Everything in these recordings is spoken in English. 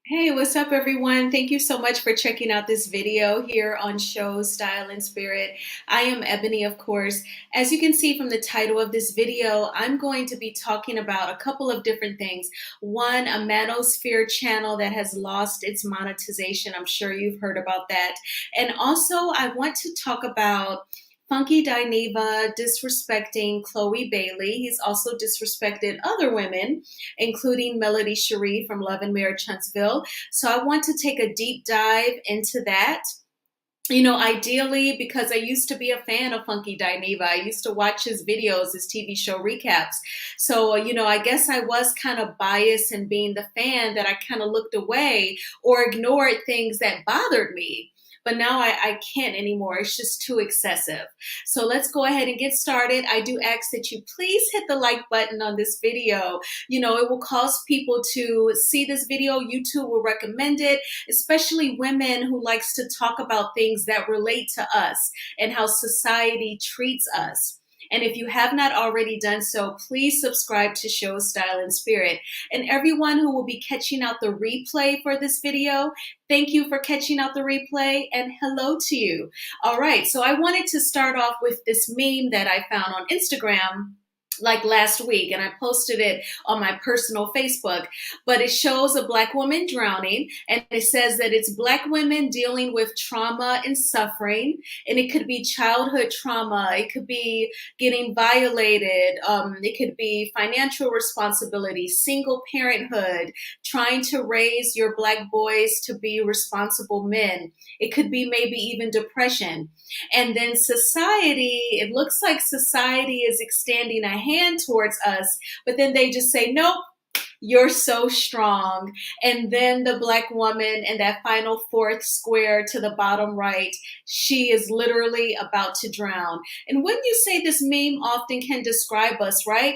Hey, what's up, everyone? Thank you so much for checking out this video here on Show Style and Spirit. I am Ebony, of course. As you can see from the title of this video, I'm going to be talking about a couple of different things. One, a Manosphere channel that has lost its monetization. I'm sure you've heard about that. And also, I want to talk about Funky Dineva disrespecting Chloe Bailey. He's also disrespected other women, including Melody Cherie from Love and Marriage Huntsville. So I want to take a deep dive into that. Ideally, because I used to be a fan of Funky Dineva. I used to watch his videos, his TV show recaps. So, I guess I was kind of biased in being the fan that I kind of looked away or ignored things that bothered me. But now I can't anymore. It's just too excessive. So let's go ahead and get started. I do ask that you please hit the like button on this video. It will cause people to see this video. YouTube will recommend it, especially women who likes to talk about things that relate to us and how society treats us. And if you have not already done so, please subscribe to Show Style and Spirit. And everyone who will be catching out the replay for this video, thank you for catching out the replay and hello to you. All right, so I wanted to start off with this meme that I found on Instagram like last week, and I posted it on my personal Facebook, but it shows a Black woman drowning, and it says that it's Black women dealing with trauma and suffering, and it could be childhood trauma, it could be getting violated, it could be financial responsibility, single parenthood, trying to raise your Black boys to be responsible men. It could be maybe even depression. And then society, it looks like society is extending a hand towards us, but then they just say, nope, you're so strong. And then the Black woman in that final fourth square to the bottom right, she is literally about to drown. And wouldn't you say this meme often can describe us, right?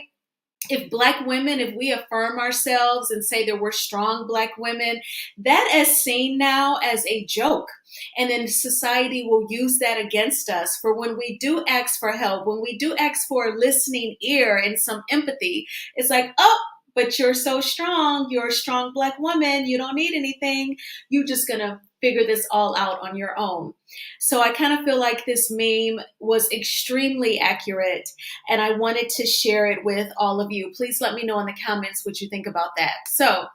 If Black women, if we affirm ourselves and say that we're strong Black women, that is seen now as a joke. And then society will use that against us for when we do ask for help, when we do ask for a listening ear and some empathy. It's like, oh, but you're so strong. You're a strong Black woman. You don't need anything. You're just going to figure this all out on your own. So I kind of feel like this meme was extremely accurate, and I wanted to share it with all of you. Please let me know in the comments what you think about that. So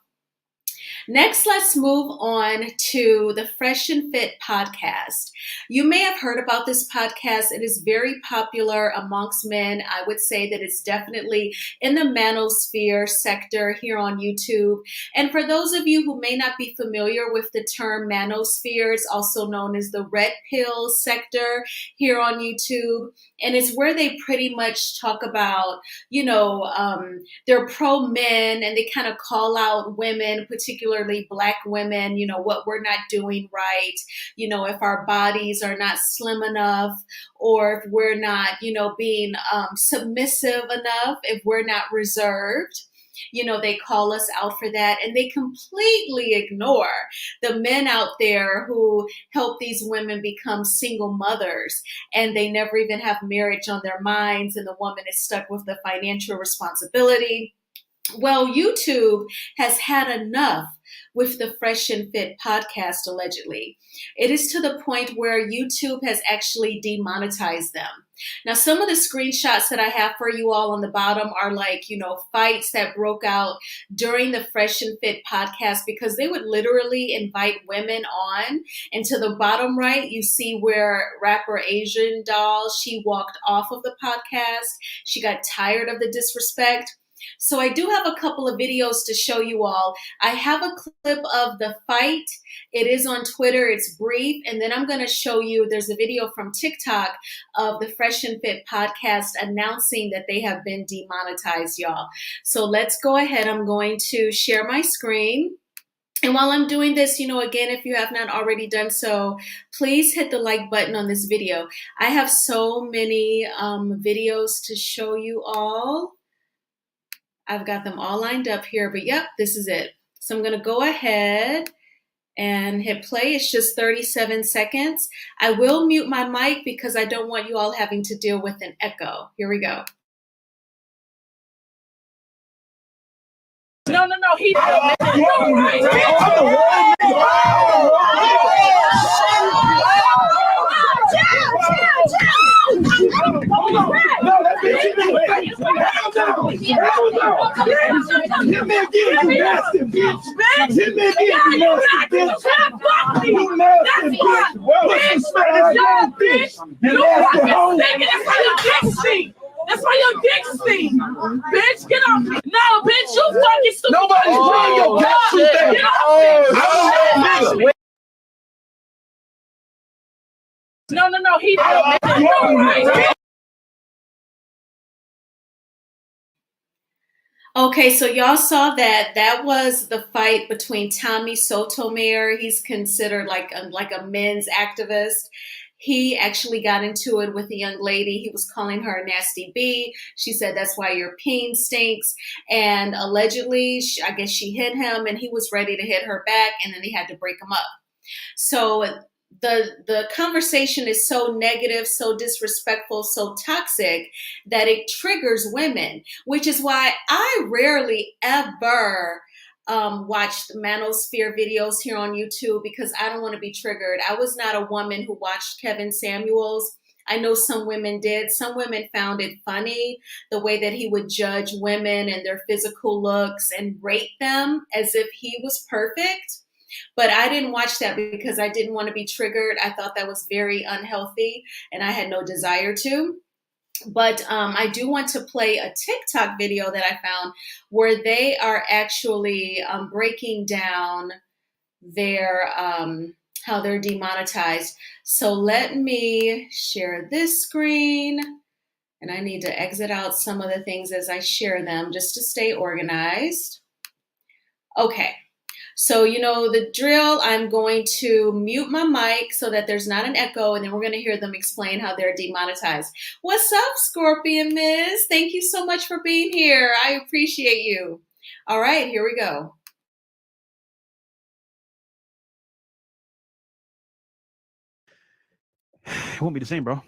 next, let's move on to the Fresh and Fit podcast. You may have heard about this podcast. It is very popular amongst men. I would say that it's definitely in the manosphere sector here on YouTube. And for those of you who may not be familiar with the term manosphere, it's also known as the red pill sector here on YouTube. And it's where they pretty much talk about, they're pro men and they kind of call out women, particularly Black women, what we're not doing right, if our bodies are not slim enough, or if we're not, being submissive enough, if we're not reserved. They call us out for that, and they completely ignore the men out there who help these women become single mothers, and they never even have marriage on their minds, and the woman is stuck with the financial responsibility. Well, YouTube has had enough with the Fresh and Fit podcast, allegedly. It is to the point where YouTube has actually demonetized them. Now, some of the screenshots that I have for you all on the bottom are like, fights that broke out during the Fresh and Fit podcast, because they would literally invite women on. And to the bottom right, you see where rapper Asian Doll, she walked off of the podcast. She got tired of the disrespect. So I do have a couple of videos to show you all. I have a clip of the fight. It is on Twitter. It's brief. And then I'm going to show you, there's a video from TikTok of the Fresh and Fit podcast announcing that they have been demonetized, y'all. So let's go ahead. I'm going to share my screen. And while I'm doing this, again, if you have not already done so, please hit the like button on this video. I have so many videos to show you all. I've got them all lined up here, but yep, this is it. So I'm going to go ahead and hit play. It's just 37 seconds. I will mute my mic because I don't want you all having to deal with an echo. Here we go. No, he didn't. You're right. No, that bitch in the face. Hell no. Hit me again, you nasty bitch. Hit me again, you nasty bitch. You nasty bitch. Put some smack on that bitch. You nasty hoe. That's why your dick stink. That's why your dick stink. Bitch, get off me. No, bitch, you fucking stupid. Nobody's trying your catch you there. Get off me. No, he didn't. You're right. Okay, so y'all saw that. That was the fight between Tommy Sotomayor. He's considered like a men's activist. He actually got into it with a young lady. He was calling her a nasty bee. She said that's why your peen stinks. And allegedly, I guess she hit him, and he was ready to hit her back, and then they had to break him up. So the conversation is so negative, so disrespectful, so toxic that it triggers women, which is why I rarely ever watched Manosphere videos here on YouTube, because I don't want to be triggered. I was not a woman who watched Kevin Samuels. I know some women did. Some women found it funny, the way that he would judge women and their physical looks and rate them as if he was perfect. But I didn't watch that because I didn't want to be triggered. I thought that was very unhealthy and I had no desire to. But I do want to play a TikTok video that I found where they are actually breaking down their how they're demonetized. So let me share this screen, and I need to exit out some of the things as I share them just to stay organized. Okay. So, you know the drill. I'm going to mute my mic so that there's not an echo, and then we're going to hear them explain how they're demonetized. What's up, Scorpion Miss? Thank you so much for being here. I appreciate you. All right, here we go. It won't be the same, bro.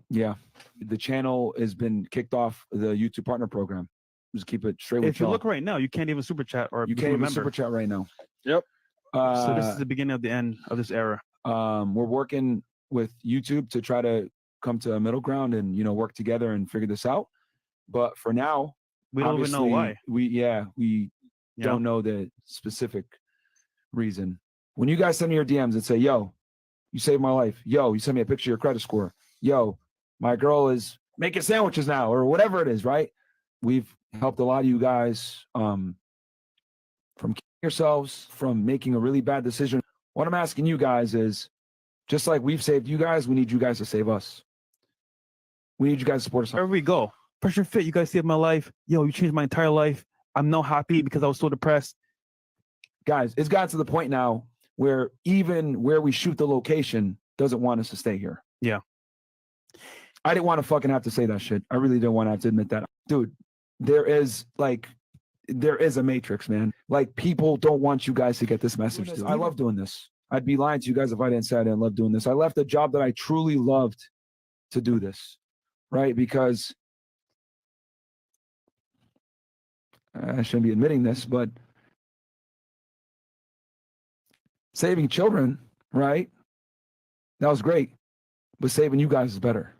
Yeah. The channel has been kicked off the YouTube partner program. Just keep it straight with If you look right now, you can't even super chat or you can't even super chat right now. Yep. So this is the beginning of the end of this era. We're working with YouTube to try to come to a middle ground and, you know, work together and figure this out. But for now, we don't even know why. We don't know the specific reason. When you guys send me your DMs and say, yo, you saved my life. Yo, you send me a picture of your credit score. Yo, my girl is making sandwiches now, or whatever it is, right? We've helped a lot of you guys from killing yourselves, from making a really bad decision. What I'm asking you guys is, just like we've saved you guys, we need you guys to save us. We need you guys to support us. Wherever we go. Pressure Fit, you guys saved my life. Yo, you changed my entire life. I'm now happy because I was so depressed. Guys, it's gotten to the point now where even where we shoot the location doesn't want us to stay here. Yeah. I didn't want to fucking have to say that shit. I really didn't want to have to admit that. Dude, there is a matrix, man. Like, people don't want you guys to get this message. Dude. I love doing this. I'd be lying to you guys if I didn't say I didn't love doing this. I left a job that I truly loved to do this, right? Because I shouldn't be admitting this, but saving children, right? That was great, but saving you guys is better.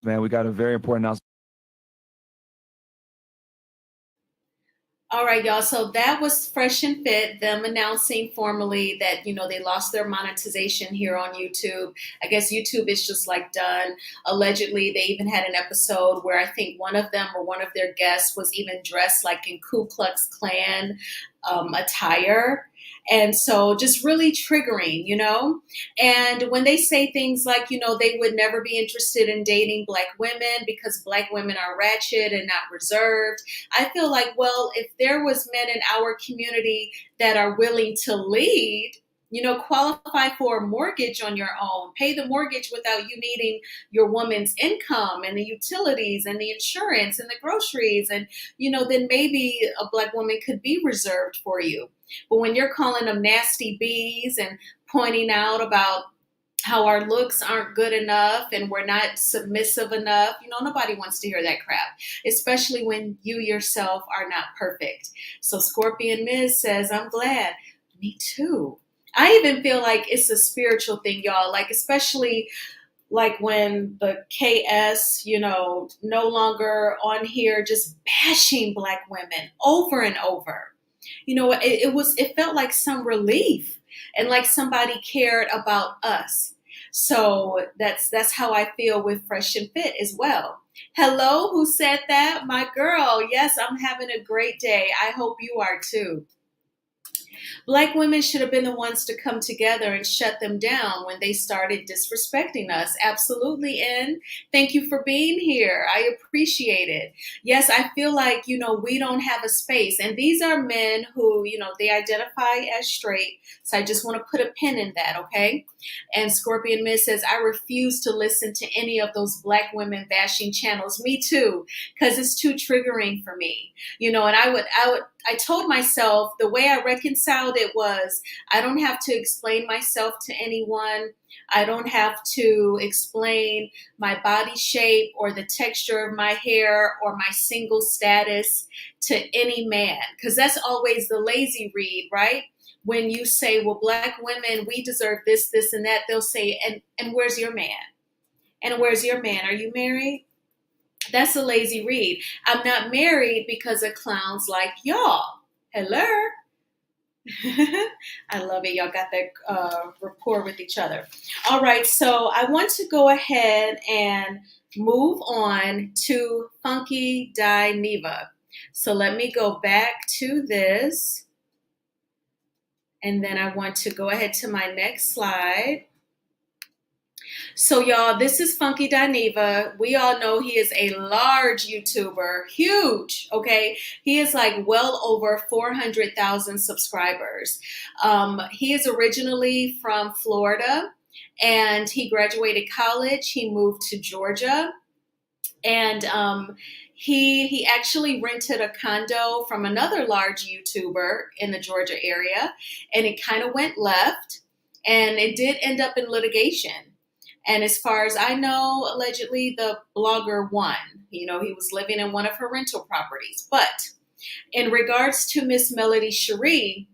Man, we got a very important announcement. All right, y'all. So that was Fresh and Fit, them announcing formally that, you know, they lost their monetization here on YouTube. I guess YouTube is just like done. Allegedly, they even had an episode where I think one of them or one of their guests was even dressed like in Ku Klux Klan attire. And so just really triggering, you know? And when they say things like, you know, they would never be interested in dating Black women because Black women are ratchet and not reserved. I feel like, well, if there was men in our community that are willing to lead, qualify for a mortgage on your own, pay the mortgage without you needing your woman's income and the utilities and the insurance and the groceries. And, then maybe a Black woman could be reserved for you. But when you're calling them nasty bees and pointing out about how our looks aren't good enough and we're not submissive enough, nobody wants to hear that crap, especially when you yourself are not perfect. So Scorpion Miz says, I'm glad. Me too. I even feel like it's a spiritual thing, y'all. Like, especially like when the KS, no longer on here just bashing Black women over and over. It felt like some relief and like somebody cared about us. So that's how I feel with Fresh and Fit as well. Hello, who said that? My girl. Yes, I'm having a great day. I hope you are too. Black women should have been the ones to come together and shut them down when they started disrespecting us. Absolutely, N. Thank you for being here. I appreciate it. Yes, I feel like, we don't have a space. And these are men who, they identify as straight. So I just want to put a pin in that, okay? And Scorpion Miss says, I refuse to listen to any of those Black women bashing channels. Me too, because it's too triggering for me. And I told myself the way I reconciled it was I don't have to explain myself to anyone. I don't have to explain my body shape or the texture of my hair or my single status to any man, because that's always the lazy read, right? When you say, well, Black women, we deserve this, this, and that, they'll say, and where's your man? And where's your man? Are you married? That's a lazy read. I'm not married because of clowns like y'all. Hello. I love it. Y'all got that rapport with each other. All right. So I want to go ahead and move on to Funky Dineva. So let me go back to this. And then I want to go ahead to my next slide. So y'all, this is Funky Dineva. We all know he is a large YouTuber, huge, okay? He is like well over 400,000 subscribers. He is originally from Florida and he graduated college. He moved to Georgia and he actually rented a condo from another large YouTuber in the Georgia area, and it kind of went left and it did end up in litigation. And as far as I know, allegedly the blogger won. He was living in one of her rental properties. But in regards to Miss Melody Cherie,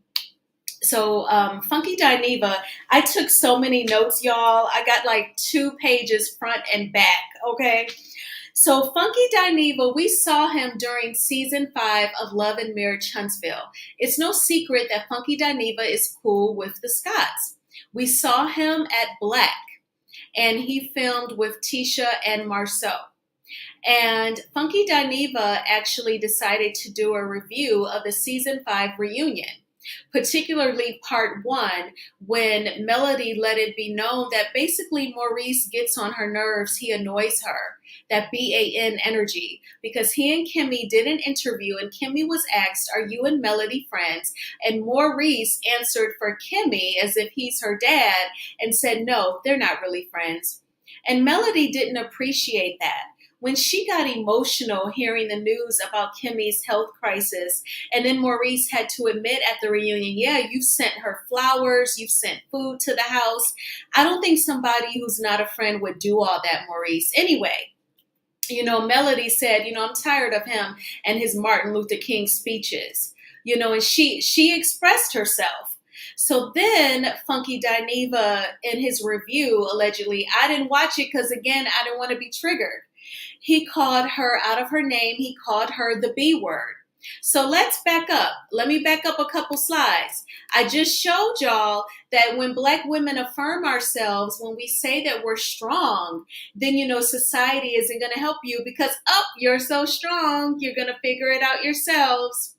so Funky Dineva, I took so many notes, y'all. I got like 2 pages front and back, okay? So Funky Dineva, we saw him during season 5 of Love and Marriage Huntsville. It's no secret that Funky Dineva is cool with the Scotts. We saw him at Black, and he filmed with Tisha and Marceau. And Funky Dineva actually decided to do a review of the season 5 reunion, particularly part 1, when Melody let it be known that basically Maurice gets on her nerves, he annoys her, that BAN energy, because he and Kimmy did an interview and Kimmy was asked, are you and Melody friends? And Maurice answered for Kimmy as if he's her dad and said, no, they're not really friends. And Melody didn't appreciate that. When she got emotional hearing the news about Kimmy's health crisis, and then Maurice had to admit at the reunion, yeah, you sent her flowers, you sent food to the house. I don't think somebody who's not a friend would do all that, Maurice. Anyway, Melody said, I'm tired of him and his Martin Luther King speeches, and she expressed herself. So then Funky Dineva in his review, allegedly, I didn't watch it because, again, I didn't want to be triggered. He called her out of her name. He called her the B word. So let's back up. Let me back up a couple slides. I just showed y'all that when Black women affirm ourselves, when we say that we're strong, then, society isn't going to help you because, you're so strong. You're going to figure it out yourselves.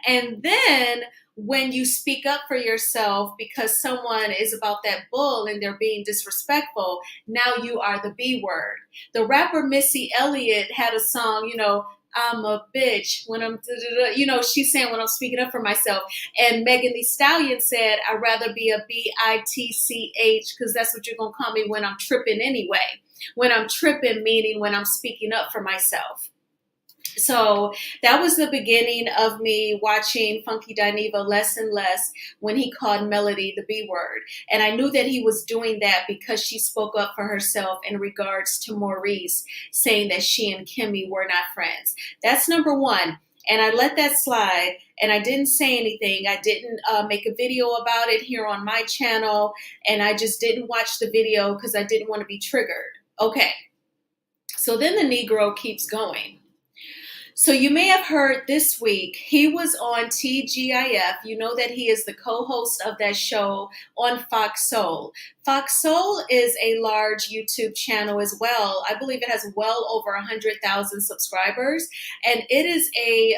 And then when you speak up for yourself because someone is about that bull and they're being disrespectful, now you are the B word. The rapper Missy Elliott had a song, I'm a bitch when I'm, you know, she's saying when I'm speaking up for myself. And Megan Thee Stallion said, I'd rather be a bitch because that's what you're going to call me when I'm tripping anyway. When I'm tripping, meaning when I'm speaking up for myself. So that was the beginning of me watching Funky Dineva less and less when he called Melody the B word. And I knew that he was doing that because she spoke up for herself in regards to Maurice saying that she and Kimmy were not friends. That's number one. And I let that slide and I didn't say anything. I didn't make a video about it here on my channel. And I just didn't watch the video because I didn't want to be triggered. Okay. So then the Negro keeps going. So you may have heard this week, he was on TGIF. You know that he is the co-host of that show on Fox Soul. Fox Soul is a large YouTube channel as well. I believe it has well over 100,000 subscribers, and it is a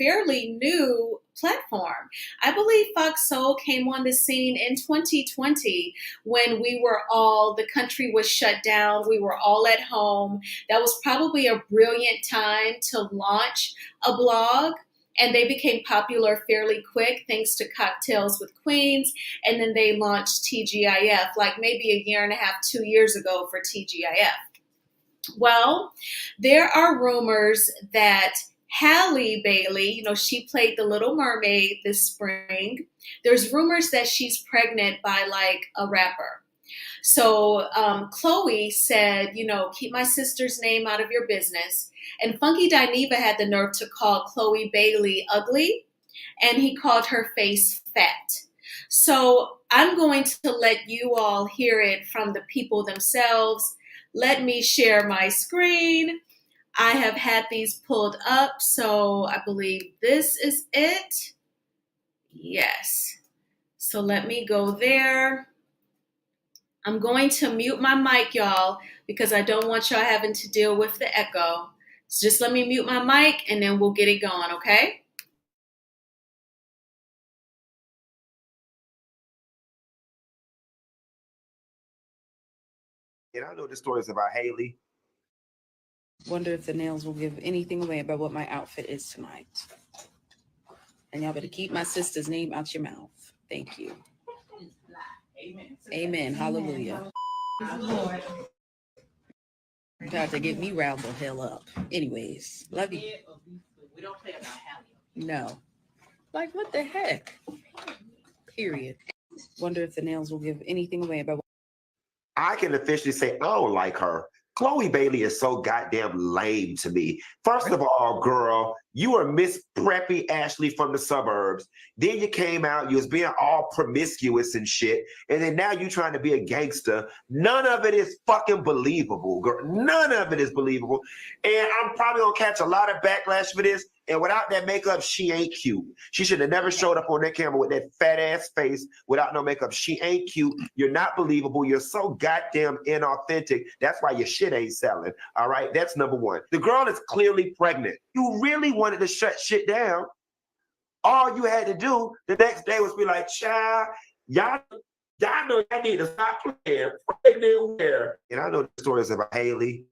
fairly new platform. I believe Fox Soul came on the scene in 2020 when the country was shut down. We were all at home. That was probably a brilliant time to launch a blog. And they became popular fairly quick thanks to Cocktails with Queens. And then they launched TGIF like maybe a year and a half, 2 years ago for TGIF. Well, there are rumors that Halle Bailey, you know, she played the Little Mermaid this spring. There's rumors that she's pregnant by like a rapper. So Chloe said, you know, keep my sister's name out of your business. And Funky Dineva had the nerve to call Chloe Bailey ugly, and he called her face fat. So I'm going to let you all hear it from the people themselves. Let me share my screen. I have had these pulled up, so I believe this is it. Yes. So let me go there. I'm going to mute my mic, y'all, because I don't want y'all having to deal with the echo. So just let me mute my mic and then we'll get it going, okay? And I know the stories about Haley. Wonder if the nails will give anything away about what my outfit is tonight. And y'all better keep my sister's name out your mouth. Thank you. Amen. Amen. Hallelujah. Tried to get me riled the hell up. Anyways, love you. We don't play about Hallie. No. Like, what the heck? Period. Wonder if the nails will give anything away about. I can officially say I don't like her. Chloe Bailey is so goddamn lame to me. First of all, girl, you are Miss Preppy Ashley from the suburbs. Then you came out, you was being all promiscuous and shit. And then now you trying to be a gangster. None of it is fucking believable, girl. None of it is believable. And I'm probably gonna catch a lot of backlash for this. And without that makeup, she ain't cute. She should have never showed up on that camera with that fat ass face without no makeup. She ain't cute. You're not believable. You're so goddamn inauthentic. That's why your shit ain't selling. All right, that's number one. The girl is clearly pregnant. You really wanted to shut shit down. All you had to do the next day was be like, child, y'all know I need to stop playing. Pregnant where? And I know the stories about Haley.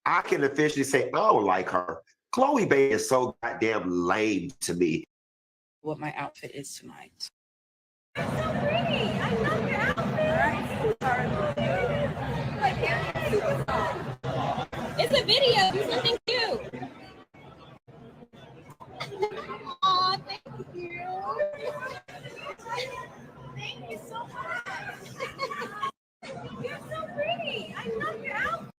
I can officially say I don't like her. Chloe Bailey is so goddamn lame to me. What my outfit is tonight. It's so pretty. I love your outfit. It's a video. Do something cute. Aw, thank you. Thank you so much. You're so pretty. I love your outfit.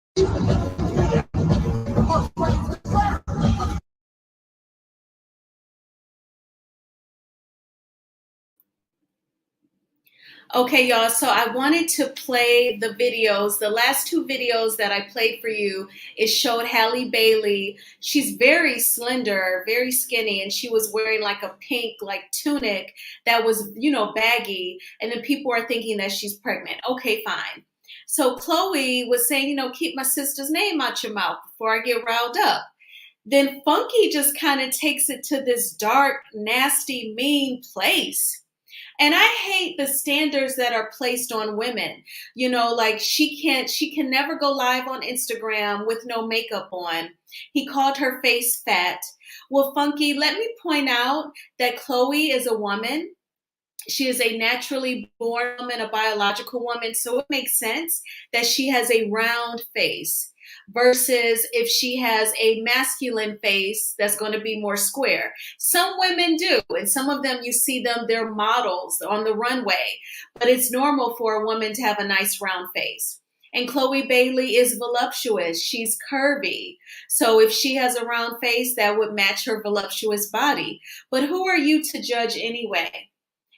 Okay, y'all, so I wanted to play the videos. The last two videos that I played for you, it showed Halle Bailey. She's very slender, very skinny, and she was wearing like a pink like tunic that was, you know, baggy. And then people are thinking that she's pregnant. Okay, fine. So Chloe was saying, you know, keep my sister's name out your mouth before I get riled up. Then Funky just kind of takes it to this dark, nasty, mean place. And I hate the standards that are placed on women. You know, like she can never go live on Instagram with no makeup on. He called her face fat. Well, Funky, let me point out that Chloe is a woman. She is a naturally born woman, a biological woman. So it makes sense that she has a round face versus if she has a masculine face that's going to be more square. Some women do, and some of them you see them, they're models on the runway, but it's normal for a woman to have a nice round face. And Chloe Bailey is voluptuous. She's curvy. So if she has a round face, that would match her voluptuous body. But who are you to judge anyway?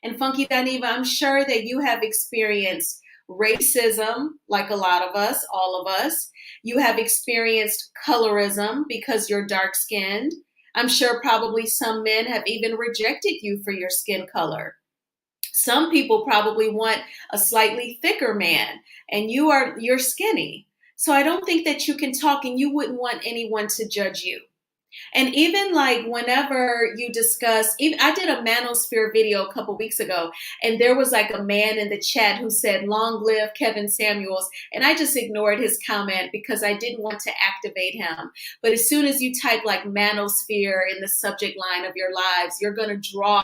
And Funky Daniva, I'm sure that you have experienced racism, like a lot of us, all of us. You have experienced colorism because you're dark skinned. I'm sure probably some men have even rejected you for your skin color. Some people probably want a slightly thicker man, and you're skinny. So I don't think that you can talk, and you wouldn't want anyone to judge you. And even like whenever you discuss, even I did a Manosphere video a couple weeks ago, and there was like a man in the chat who said, "Long live Kevin Samuels." And I just ignored his comment because I didn't want to activate him. But as soon as you type like Manosphere in the subject line of your lives, you're going to draw,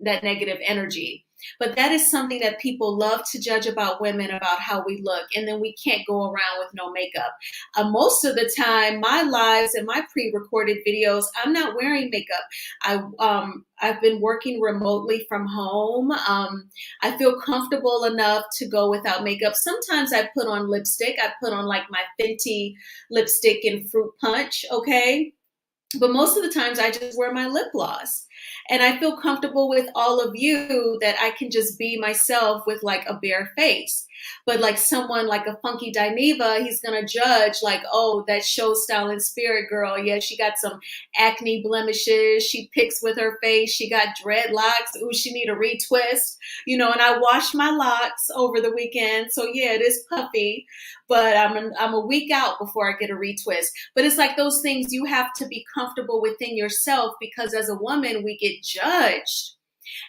that negative energy. But that is something that people love to judge about women, about how we look. And then we can't go around with no makeup. Most of the time, my lives and my pre-recorded videos, I'm not wearing makeup. I've been working remotely from home. I feel comfortable enough to go without makeup. Sometimes I put on lipstick. I put on like my Fenty lipstick in Fruit Punch, okay? But most of the times I just wear my lip gloss. And I feel comfortable with all of you that I can just be myself with like a bare face. But like someone like a Funky Dineva, he's going to judge like, oh, that show style and spirit girl. Yeah, she got some acne blemishes. She picks with her face. She got dreadlocks. Ooh, she need a retwist. And I wash my locks over the weekend. So yeah, it is puffy, but I'm a week out before I get a retwist. But it's like those things you have to be comfortable within yourself, because as a woman, we get judged.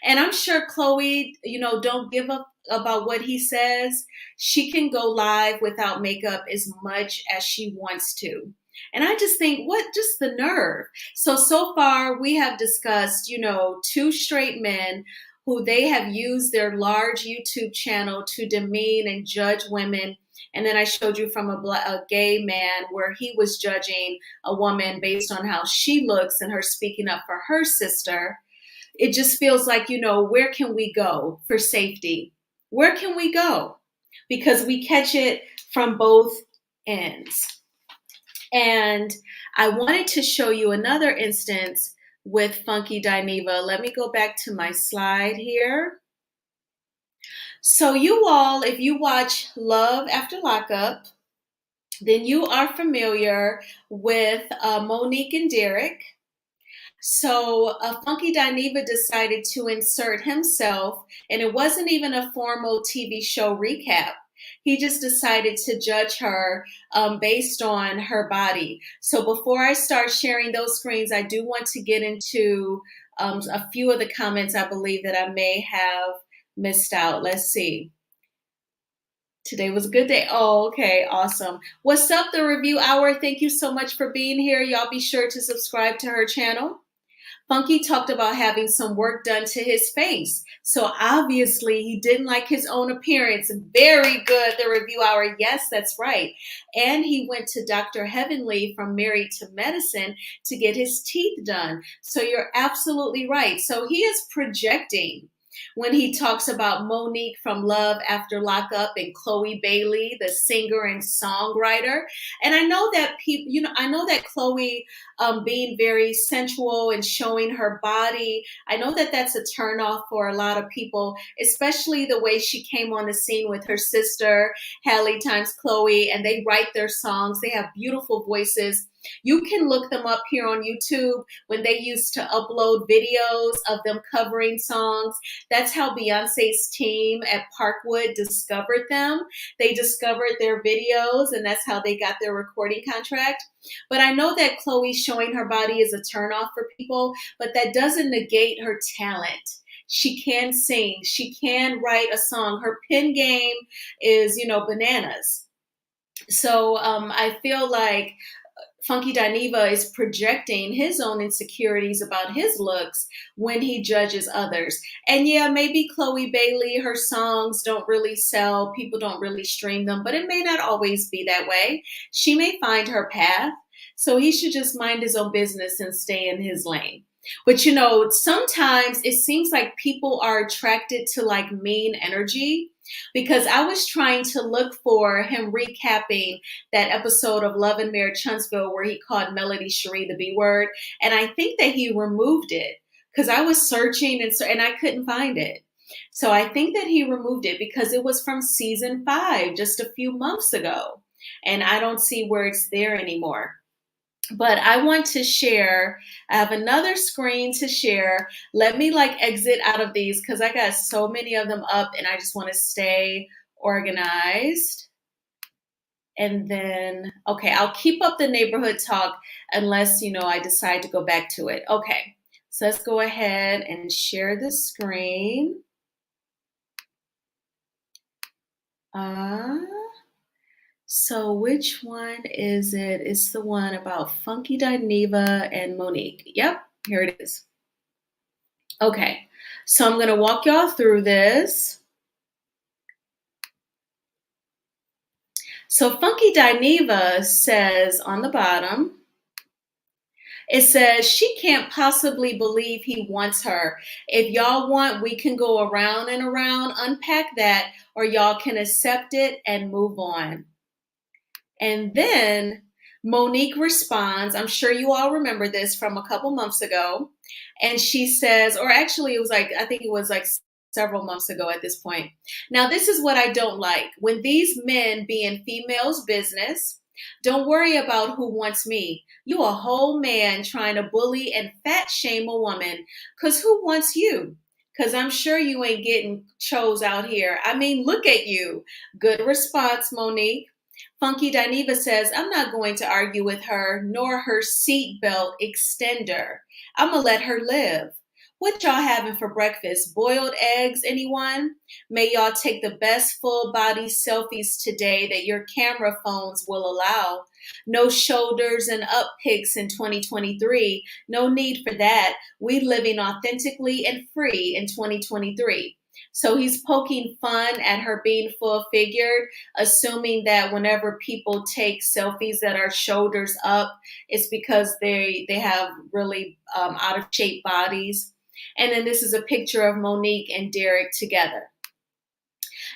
And I'm sure Chloe, don't give up about what he says. She can go live without makeup as much as she wants to. And I just think, just the nerve. So far we have discussed, two straight men who they have used their large YouTube channel to demean and judge women. And then I showed you from a gay man where he was judging a woman based on how she looks and her speaking up for her sister. It just feels like, where can we go for safety? Where can we go? Because we catch it from both ends. And I wanted to show you another instance with Funky Dineva. Let me go back to my slide here. So you all, if you watch Love After Lockup, then you are familiar with Monique and Derek. So Funky Dineva decided to insert himself, and it wasn't even a formal TV show recap. He just decided to judge her based on her body. So before I start sharing those screens, I do want to get into a few of the comments I believe that I may have missed out. Let's see. Today was a good day. Oh, okay. Awesome. What's up, The Review Hour? Thank you so much for being here. Y'all be sure to subscribe to her channel. Funky talked about having some work done to his face. So obviously he didn't like his own appearance. Very good, The Review Hour. Yes, that's right. And he went to Dr. Heavenly from Married to Medicine to get his teeth done. So you're absolutely right. So he is projecting when he talks about Monique from Love After Lockup and Chloe Bailey, the singer and songwriter. And I know that people, I know that Chloe being very sensual and showing her body, I know that that's a turnoff for a lot of people, especially the way she came on the scene with her sister, Hallie times Chloe, and they write their songs. They have beautiful voices. You can look them up here on YouTube when they used to upload videos of them covering songs. That's how Beyonce's team at Parkwood discovered them. They discovered their videos, and that's how they got their recording contract. But I know that Chloe showing her body is a turnoff for people, but that doesn't negate her talent. She can sing. She can write a song. Her pen game is, bananas. So I feel like Funky Dineva is projecting his own insecurities about his looks when he judges others. And yeah, maybe Chloe Bailey, her songs don't really sell. People don't really stream them, but it may not always be that way. She may find her path. So he should just mind his own business and stay in his lane. But sometimes it seems like people are attracted to like mean energy, because I was trying to look for him recapping that episode of Love and Mayor Chunksville where he called Melody Cherie the B word. And I think that he removed it because I was searching and I couldn't find it. So I think that he removed it because it was from season 5, just a few months ago. And I don't see where it's there anymore. But I want to share. I have another screen to share. Let me exit out of these because I got so many of them up and I just want to stay organized. And then, okay, I'll keep up the neighborhood talk unless, I decide to go back to it. Okay, so let's go ahead and share the screen. So which one is it? It's the one about Funky Dineva and Monique. Yep, here it is. Okay, so I'm going to walk y'all through this. So Funky Dineva says on the bottom, it says she can't possibly believe he wants her. If y'all want, we can go around and around, unpack that, or y'all can accept it and move on. And then Monique responds, I'm sure you all remember this from a couple months ago. And she says, or actually I think it was several months ago at this point. Now, this is what I don't like. When these men be in females' business, don't worry about who wants me. You a whole man trying to bully and fat shame a woman. Because who wants you? Because I'm sure you ain't getting chose out here. I mean, look at you. Good response, Monique. Funky Dineva says, I'm not going to argue with her, nor her seatbelt extender. I'm going to let her live. What y'all having for breakfast? Boiled eggs, anyone? May y'all take the best full body selfies today that your camera phones will allow. No shoulders and up pics in 2023. No need for that. We living authentically and free in 2023. So he's poking fun at her being full figured, assuming that whenever people take selfies that are shoulders up, it's because they have really out of shape bodies. And then this is a picture of Monique and Derek together.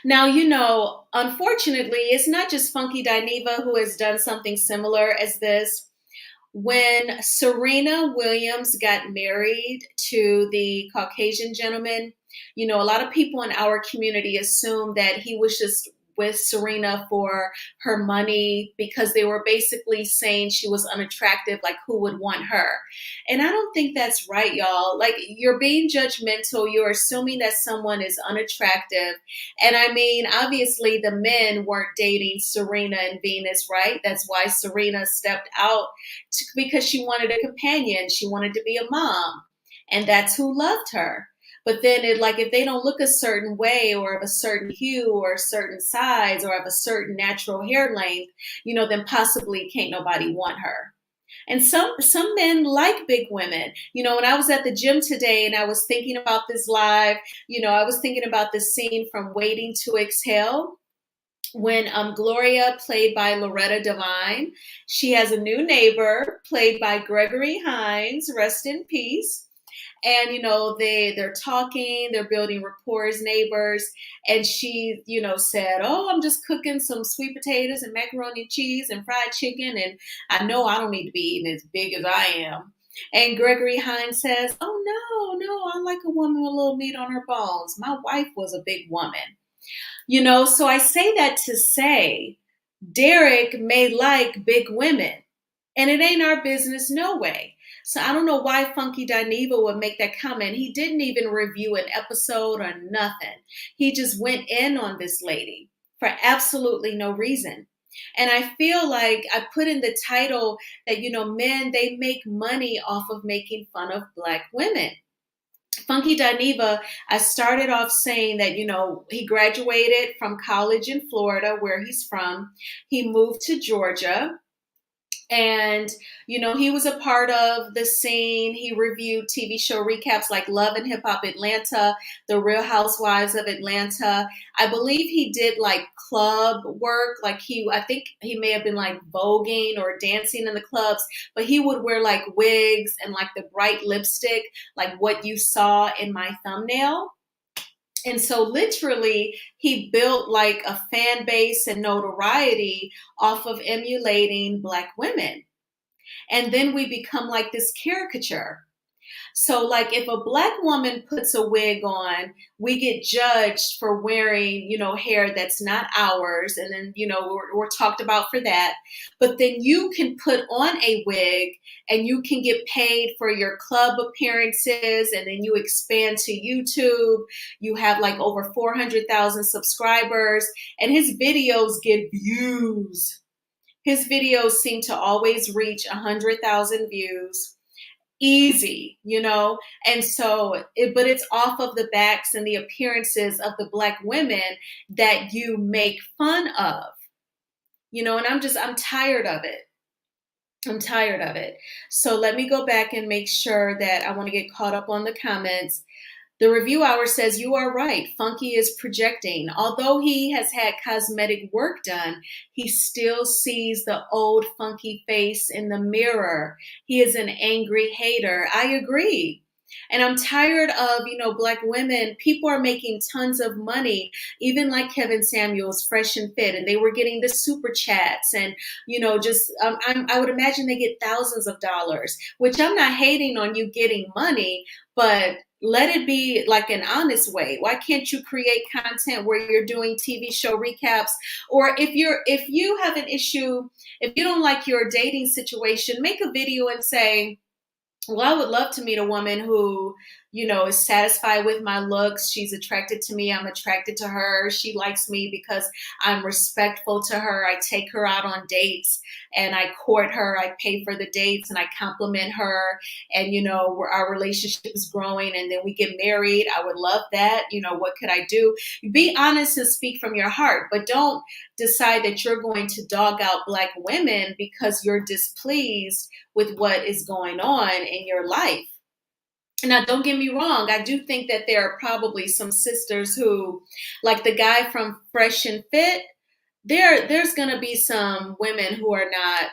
Now, unfortunately, it's not just Funky Dineva who has done something similar as this. When Serena Williams got married to the Caucasian gentleman, a lot of people in our community assumed that he was just with Serena for her money because they were basically saying she was unattractive, like who would want her? And I don't think that's right, y'all. You're being judgmental. You're assuming that someone is unattractive. And I mean, obviously the men weren't dating Serena and Venus, right? That's why Serena stepped out because she wanted a companion. She wanted to be a mom. And that's who loved her. But then if they don't look a certain way or of a certain hue or a certain size or of a certain natural hair length, then possibly can't nobody want her. And some men like big women. When I was at the gym today and I was thinking about this live, I was thinking about the scene from Waiting to Exhale when Gloria, played by Loretta Devine, she has a new neighbor played by Gregory Hines, rest in peace. And, they're talking, they're building rapport as neighbors. And she, said, oh, I'm just cooking some sweet potatoes and macaroni and cheese and fried chicken. And I know I don't need to be eating as big as I am. And Gregory Hines says, oh, no, I like a woman with a little meat on her bones. My wife was a big woman. So I say that to say Derek may like big women. And it ain't our business, no way. So I don't know why Funky Dineva would make that comment. He didn't even review an episode or nothing. He just went in on this lady for absolutely no reason. And I feel like I put in the title that, men, they make money off of making fun of Black women. Funky Dineva, I started off saying that, he graduated from college in Florida, where he's from. He moved to Georgia. And, he was a part of the scene. He reviewed TV show recaps like Love and Hip Hop Atlanta, The Real Housewives of Atlanta. I believe he did like club work. Like I think he may have been like voguing or dancing in the clubs, but he would wear like wigs and like the bright lipstick, like what you saw in my thumbnail. And so literally he built like a fan base and notoriety off of emulating Black women. And then we become like this caricature. So like if a Black woman puts a wig on, we get judged for wearing, hair that's not ours. And then, we're talked about for that. But then you can put on a wig and you can get paid for your club appearances. And then you expand to YouTube. You have like over 400,000 subscribers and his videos get views. His videos seem to always reach 100,000 views. Easy, and so, but it's off of the backs and the appearances of the Black women that you make fun of, and I'm tired of it. I'm tired of it. So let me go back and make sure that I want to get caught up on the comments. The Review Hour says, you are right. Funky is projecting. Although he has had cosmetic work done, he still sees the old Funky face in the mirror. He is an angry hater. I agree. And I'm tired of, Black women. People are making tons of money, even like Kevin Samuels, Fresh and Fit, and they were getting the super chats. And, I would imagine they get thousands of dollars, which I'm not hating on you getting money, but let it be like an honest way. Why can't you create content where you're doing TV show recaps? Or if you have an issue, if you don't like your dating situation, make a video and say, well, I would love to meet a woman who, is satisfied with my looks. She's attracted to me. I'm attracted to her. She likes me because I'm respectful to her. I take her out on dates and I court her. I pay for the dates and I compliment her. And, our relationship is growing and then we get married. I would love that. What could I do? Be honest and speak from your heart, but don't decide that you're going to dog out Black women because you're displeased with what is going on in your life. Now, don't get me wrong. I do think that there are probably some sisters who, like the guy from Fresh and Fit, there's going to be some women who are not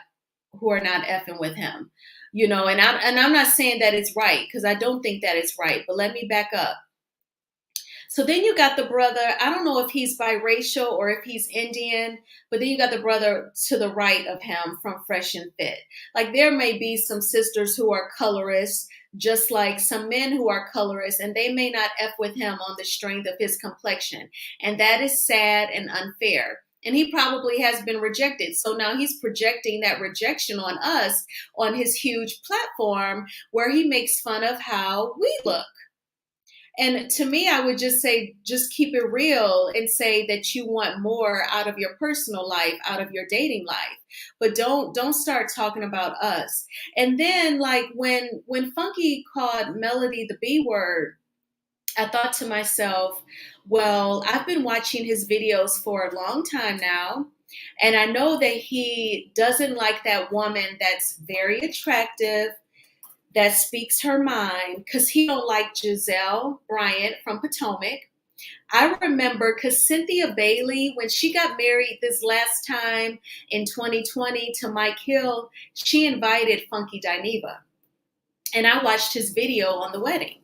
effing with him, and I'm not saying that it's right because I don't think that it's right, but let me back up. So then you got the brother, I don't know if he's biracial or if he's Indian, but then you got the brother to the right of him from Fresh and Fit. Like there may be some sisters who are colorists, just like some men who are colorists, and they may not F with him on the strength of his complexion. And that is sad and unfair. And he probably has been rejected. So now he's projecting that rejection on us on his huge platform where he makes fun of how we look. And to me, I would just say, just keep it real and say that you want more out of your personal life, out of your dating life. But don't start talking about us. And then like when Funky called Melody the B word, I thought to myself, well, I've been watching his videos for a long time now. And I know that he doesn't like that woman that's very attractive, that speaks her mind, because he don't like Giselle Bryant from Potomac. I remember because Cynthia Bailey, when she got married this last time in 2020 to Mike Hill, she invited Funky Dineva. And I watched his video on the wedding.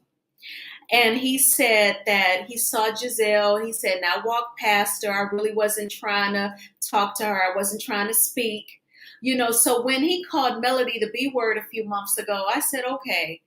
And he said that he saw Giselle. He said, and I walked past her. I really wasn't trying to talk to her. I wasn't trying to speak. So when he called Melody the B word a few months ago, I said, okay,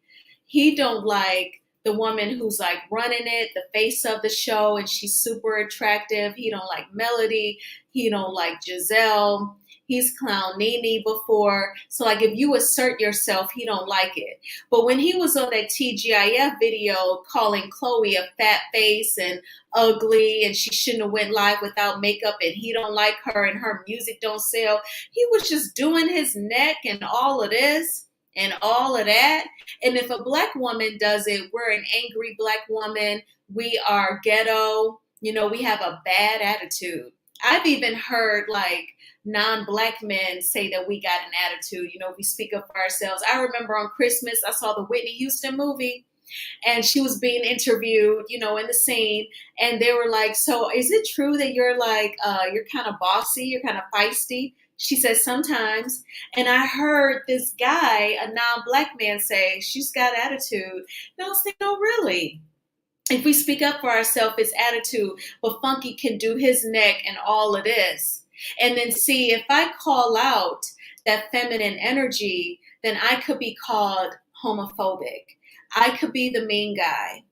he don't like the woman who's like running it, the face of the show, and she's super attractive. He don't like Melody. He don't like Giselle. He's clown Nene before. So like if you assert yourself, he don't like it. But when he was on that TGIF video calling Chloe a fat face and ugly and she shouldn't have went live without makeup and he don't like her and her music don't sell, he was just doing his neck and all of this and all of that. And if a black woman does it, we're an angry black woman. We are ghetto. You know, we have a bad attitude. I've even heard like non-black men say that we got an attitude. You know, we speak up for ourselves. I remember on Christmas, I saw the Whitney Houston movie and she was being interviewed, you know, in the scene. And they were like, so is it true that you're like, you're kind of bossy, you're kind of feisty? She says, sometimes. And I heard this guy, a non-black man, say, she's got attitude. And I was thinking, no, really? If we speak up for ourselves, it's attitude. But Funky can do his neck and all of this. And then see, if I call out that feminine energy, then I could be called homophobic. I could be the mean guy.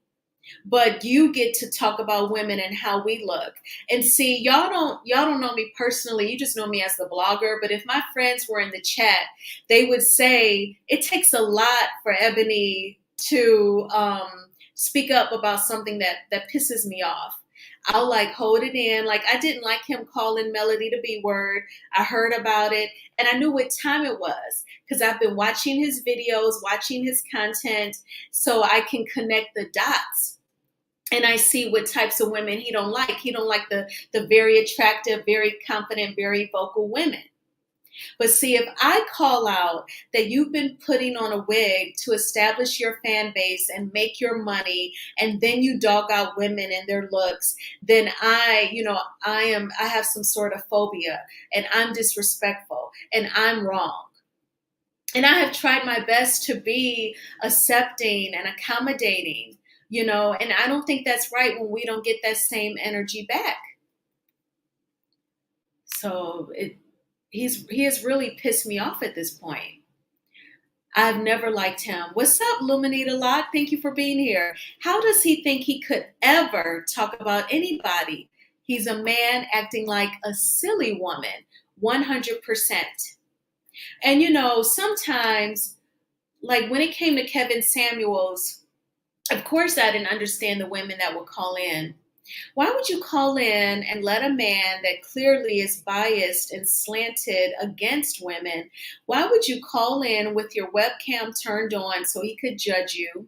But you get to talk about women and how we look. And see, y'all don't know me personally. You just know me as the blogger. But if my friends were in the chat, they would say it takes a lot for Ebony to speak up about something that pisses me off. I'll like hold it in. Like I didn't like him calling Melody the B word. I heard about it and I knew what time it was because I've been watching his videos, watching his content so I can connect the dots. And I see what types of women he don't like. He don't like the very attractive, very confident, very vocal women. But see, if I call out that you've been putting on a wig to establish your fan base and make your money, and then you dog out women and their looks, then I have some sort of phobia and I'm disrespectful and I'm wrong. And I have tried my best to be accepting and accommodating, you know, and I don't think that's right when we don't get that same energy back. So he has really pissed me off at this point. I've never liked him. What's up, Luminita Locke? Thank you for being here. How does he think he could ever talk about anybody? He's a man acting like a silly woman, 100%. And you know, sometimes, like when it came to Kevin Samuels, of course, I didn't understand the women that would call in. Why would you call in and let a man that clearly is biased and slanted against women, why would you call in with your webcam turned on so he could judge you,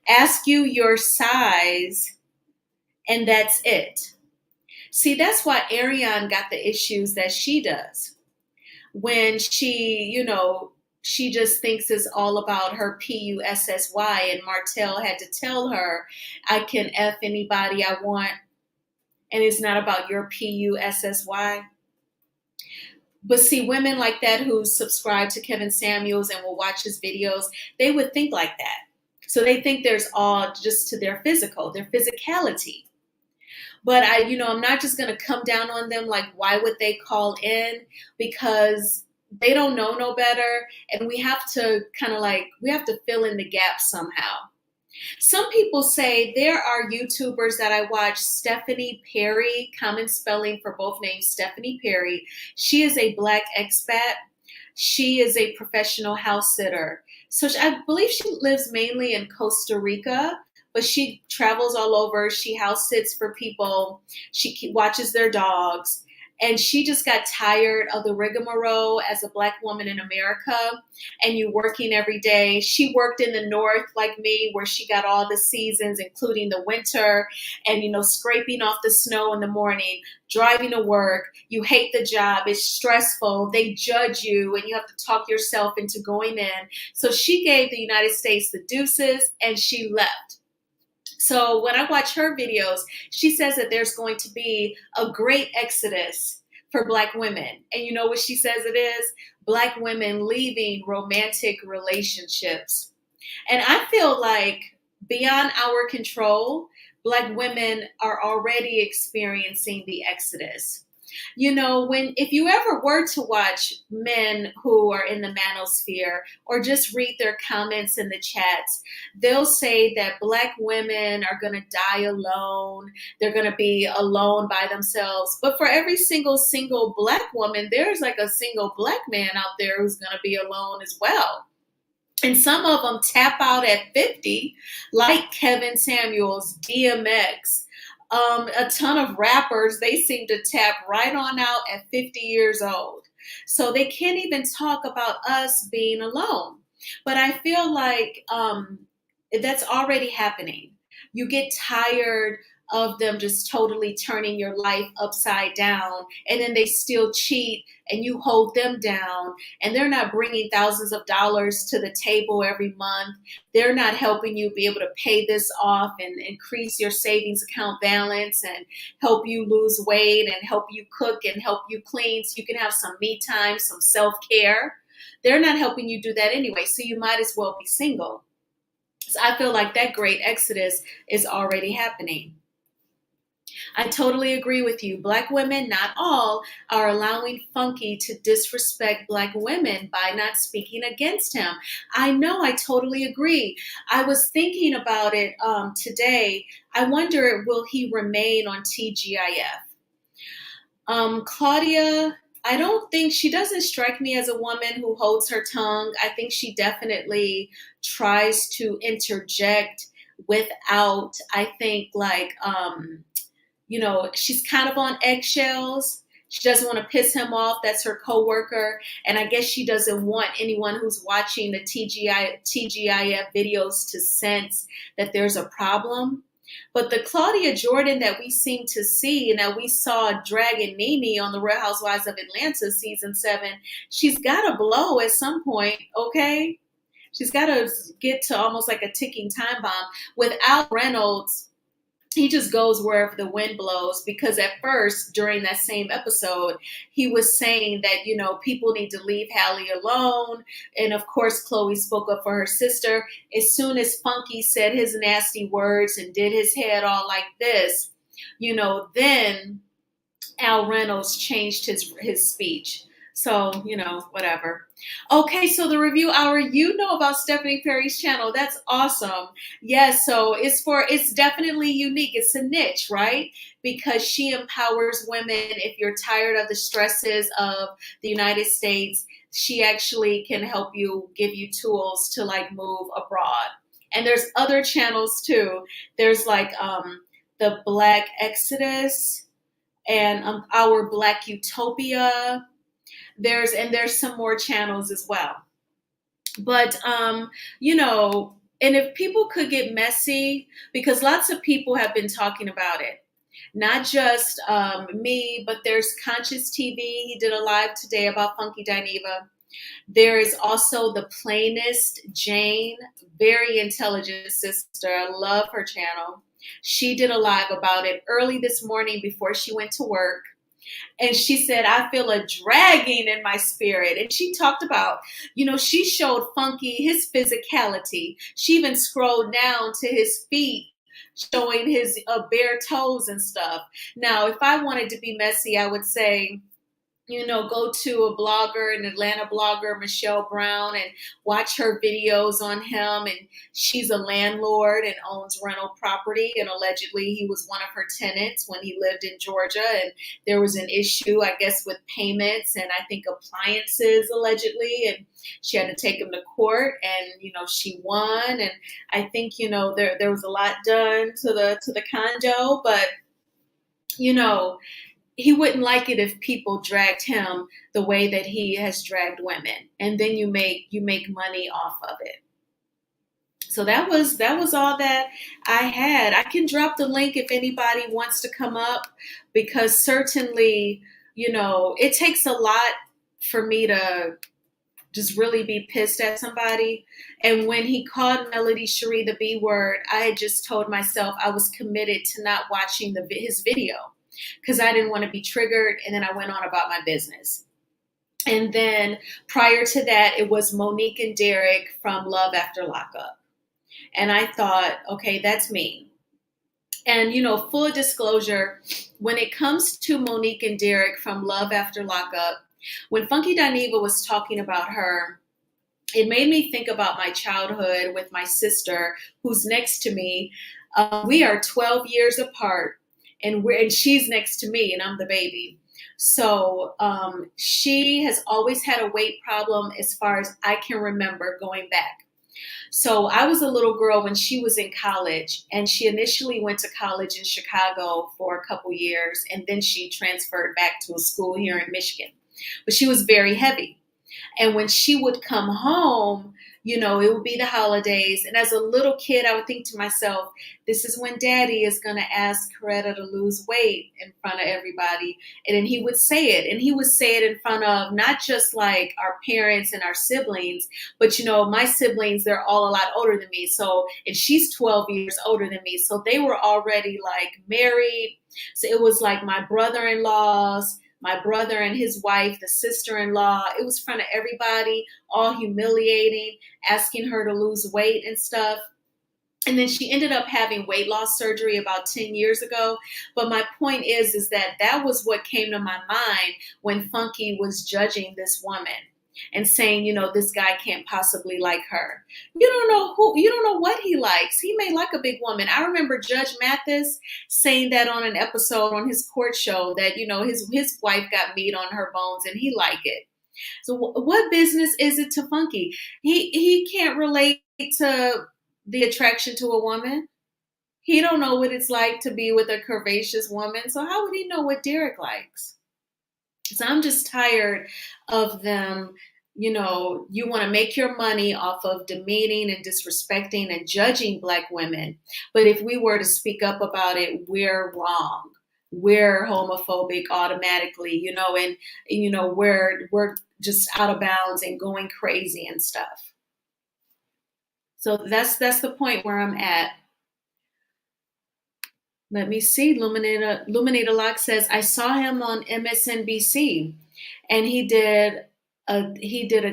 ask you your size, and that's it? See, that's why Ariane got the issues that she does. When she, you know, she just thinks it's all about her PUSSY, and Martell had to tell her, I can F anybody I want, and it's not about your PUSSY. But see, women like that who subscribe to Kevin Samuels and will watch his videos, they would think like that. So they think there's all just to their physical, their physicality. But I'm not just going to come down on them like, why would they call in? Because they don't know no better. And we have to we have to fill in the gaps somehow. Some people say there are YouTubers that I watch, Stephanie Perry, common spelling for both names, Stephanie Perry. She is a Black expat. She is a professional house sitter. So I believe she lives mainly in Costa Rica, but she travels all over. She house sits for people. She watches their dogs. And she just got tired of the rigmarole as a Black woman in America and you working every day. She worked in the North like me, where she got all the seasons, including the winter, and, scraping off the snow in the morning, driving to work. You hate the job. It's stressful. They judge you and you have to talk yourself into going in. So she gave the United States the deuces and she left. So when I watch her videos, she says that there's going to be a great exodus for Black women. And you know what she says it is? Black women leaving romantic relationships. And I feel like beyond our control, Black women are already experiencing the exodus. You know, if you ever were to watch men who are in the manosphere or just read their comments in the chats, they'll say that Black women are going to die alone. They're going to be alone by themselves. But for every single Black woman, there's like a single Black man out there who's going to be alone as well. And some of them tap out at 50, like Kevin Samuels, DMX. A ton of rappers, they seem to tap right on out at 50 years old. So they can't even talk about us being alone. But I feel like that's already happening. You get tired of them just totally turning your life upside down, and then they still cheat and you hold them down, and they're not bringing thousands of dollars to the table every month. They're not helping you be able to pay this off and increase your savings account balance and help you lose weight and help you cook and help you clean so you can have some me time, some self-care. They're not helping you do that anyway, so you might as well be single. So I feel like that great exodus is already happening. I totally agree with you. Black women, not all, are allowing Funky to disrespect Black women by not speaking against him. I know, I totally agree. I was thinking about it today. I wonder, will he remain on TGIF? Claudia, I don't think, she doesn't strike me as a woman who holds her tongue. I think she definitely tries to interject without, I think, like, you know, she's kind of on eggshells. She doesn't want to piss him off. That's her coworker. And I guess she doesn't want anyone who's watching the TGIF videos to sense that there's a problem. But the Claudia Jordan that we seem to see and that we saw dragging Nene on the Real Housewives of Atlanta season 7, she's got to blow at some point, okay? She's got to get to almost like a ticking time bomb. Without Reynolds, he just goes wherever the wind blows, because at first, during that same episode, he was saying that, you know, people need to leave Hallie alone. And of course, Chloe spoke up for her sister. As soon as Funky said his nasty words and did his head all like this, you know, then Al Reynolds changed his speech. So, you know, whatever. Okay, so the review hour, you know about Stephanie Perry's channel. That's awesome. Yes, so it's definitely unique. It's a niche, right? Because she empowers women. If you're tired of the stresses of the United States, she actually can help you, give you tools to like move abroad. And there's other channels too. There's like the Black Exodus and Our Black Utopia. There's some more channels as well. But you know, and if people could get messy, because lots of people have been talking about it, not just me, but there's Conscious TV. He did a live today about Funky Dineva. There is also the Plainest Jane, very intelligent sister. I love her channel. She did a live about it early this morning before she went to work. And she said, I feel a dragging in my spirit. And she talked about, you know, she showed Funky his physicality. She even scrolled down to his feet, showing his bare toes and stuff. Now, if I wanted to be messy, I would say, you know, go to a blogger, an Atlanta blogger, Michelle Brown, and watch her videos on him. And she's a landlord and owns rental property. And allegedly he was one of her tenants when he lived in Georgia. And there was an issue, I guess, with payments and I think appliances allegedly. And she had to take him to court, and, you know, she won. And I think, you know, there was a lot done to the condo, but, you know, he wouldn't like it if people dragged him the way that he has dragged women, and then you make money off of it. So that was all that I had. I can drop the link if anybody wants to come up, because certainly, you know, it takes a lot for me to just really be pissed at somebody. And when he called Melody Cherie the B word, I had just told myself I was committed to not watching his video, because I didn't want to be triggered. And then I went on about my business. And then prior to that, it was Monique and Derek from Love After Lockup. And I thought, okay, that's me. And, full disclosure, when it comes to Monique and Derek from Love After Lockup, when Funky Dineva was talking about her, it made me think about my childhood with my sister, who's next to me. We are 12 years apart, and she's next to me, and I'm the baby. So she has always had a weight problem as far as I can remember going back. So I was a little girl when she was in college, and she initially went to college in Chicago for a couple years, and then she transferred back to a school here in Michigan. But she was very heavy. And when she would come home, it would be the holidays. And as a little kid, I would think to myself, this is when Daddy is going to ask Coretta to lose weight in front of everybody. And then he would say it. And he would say it in front of not just like our parents and our siblings, but, my siblings, they're all a lot older than me. So, and she's 12 years older than me. So they were already like married. So it was like my brother-in-laws, my brother and his wife, the sister-in-law. It was in front of everybody, all humiliating, asking her to lose weight and stuff. And then she ended up having weight loss surgery about 10 years ago. But my point is that was what came to my mind when Funky was judging this woman and saying, this guy can't possibly like her. You don't know what he likes. He may like a big woman. I remember Judge Mathis saying that on an episode on his court show that, his wife got meat on her bones and he liked it. So what business is it to Funky? He can't relate to the attraction to a woman. He don't know what it's like to be with a curvaceous woman. So how would he know what Derek likes? So I'm just tired of them. You want to make your money off of demeaning and disrespecting and judging Black women. But if we were to speak up about it, we're wrong. We're homophobic automatically, and we're just out of bounds and going crazy and stuff. So that's the point where I'm at. Let me see. Luminita Locke says, I saw him on MSNBC, and he did a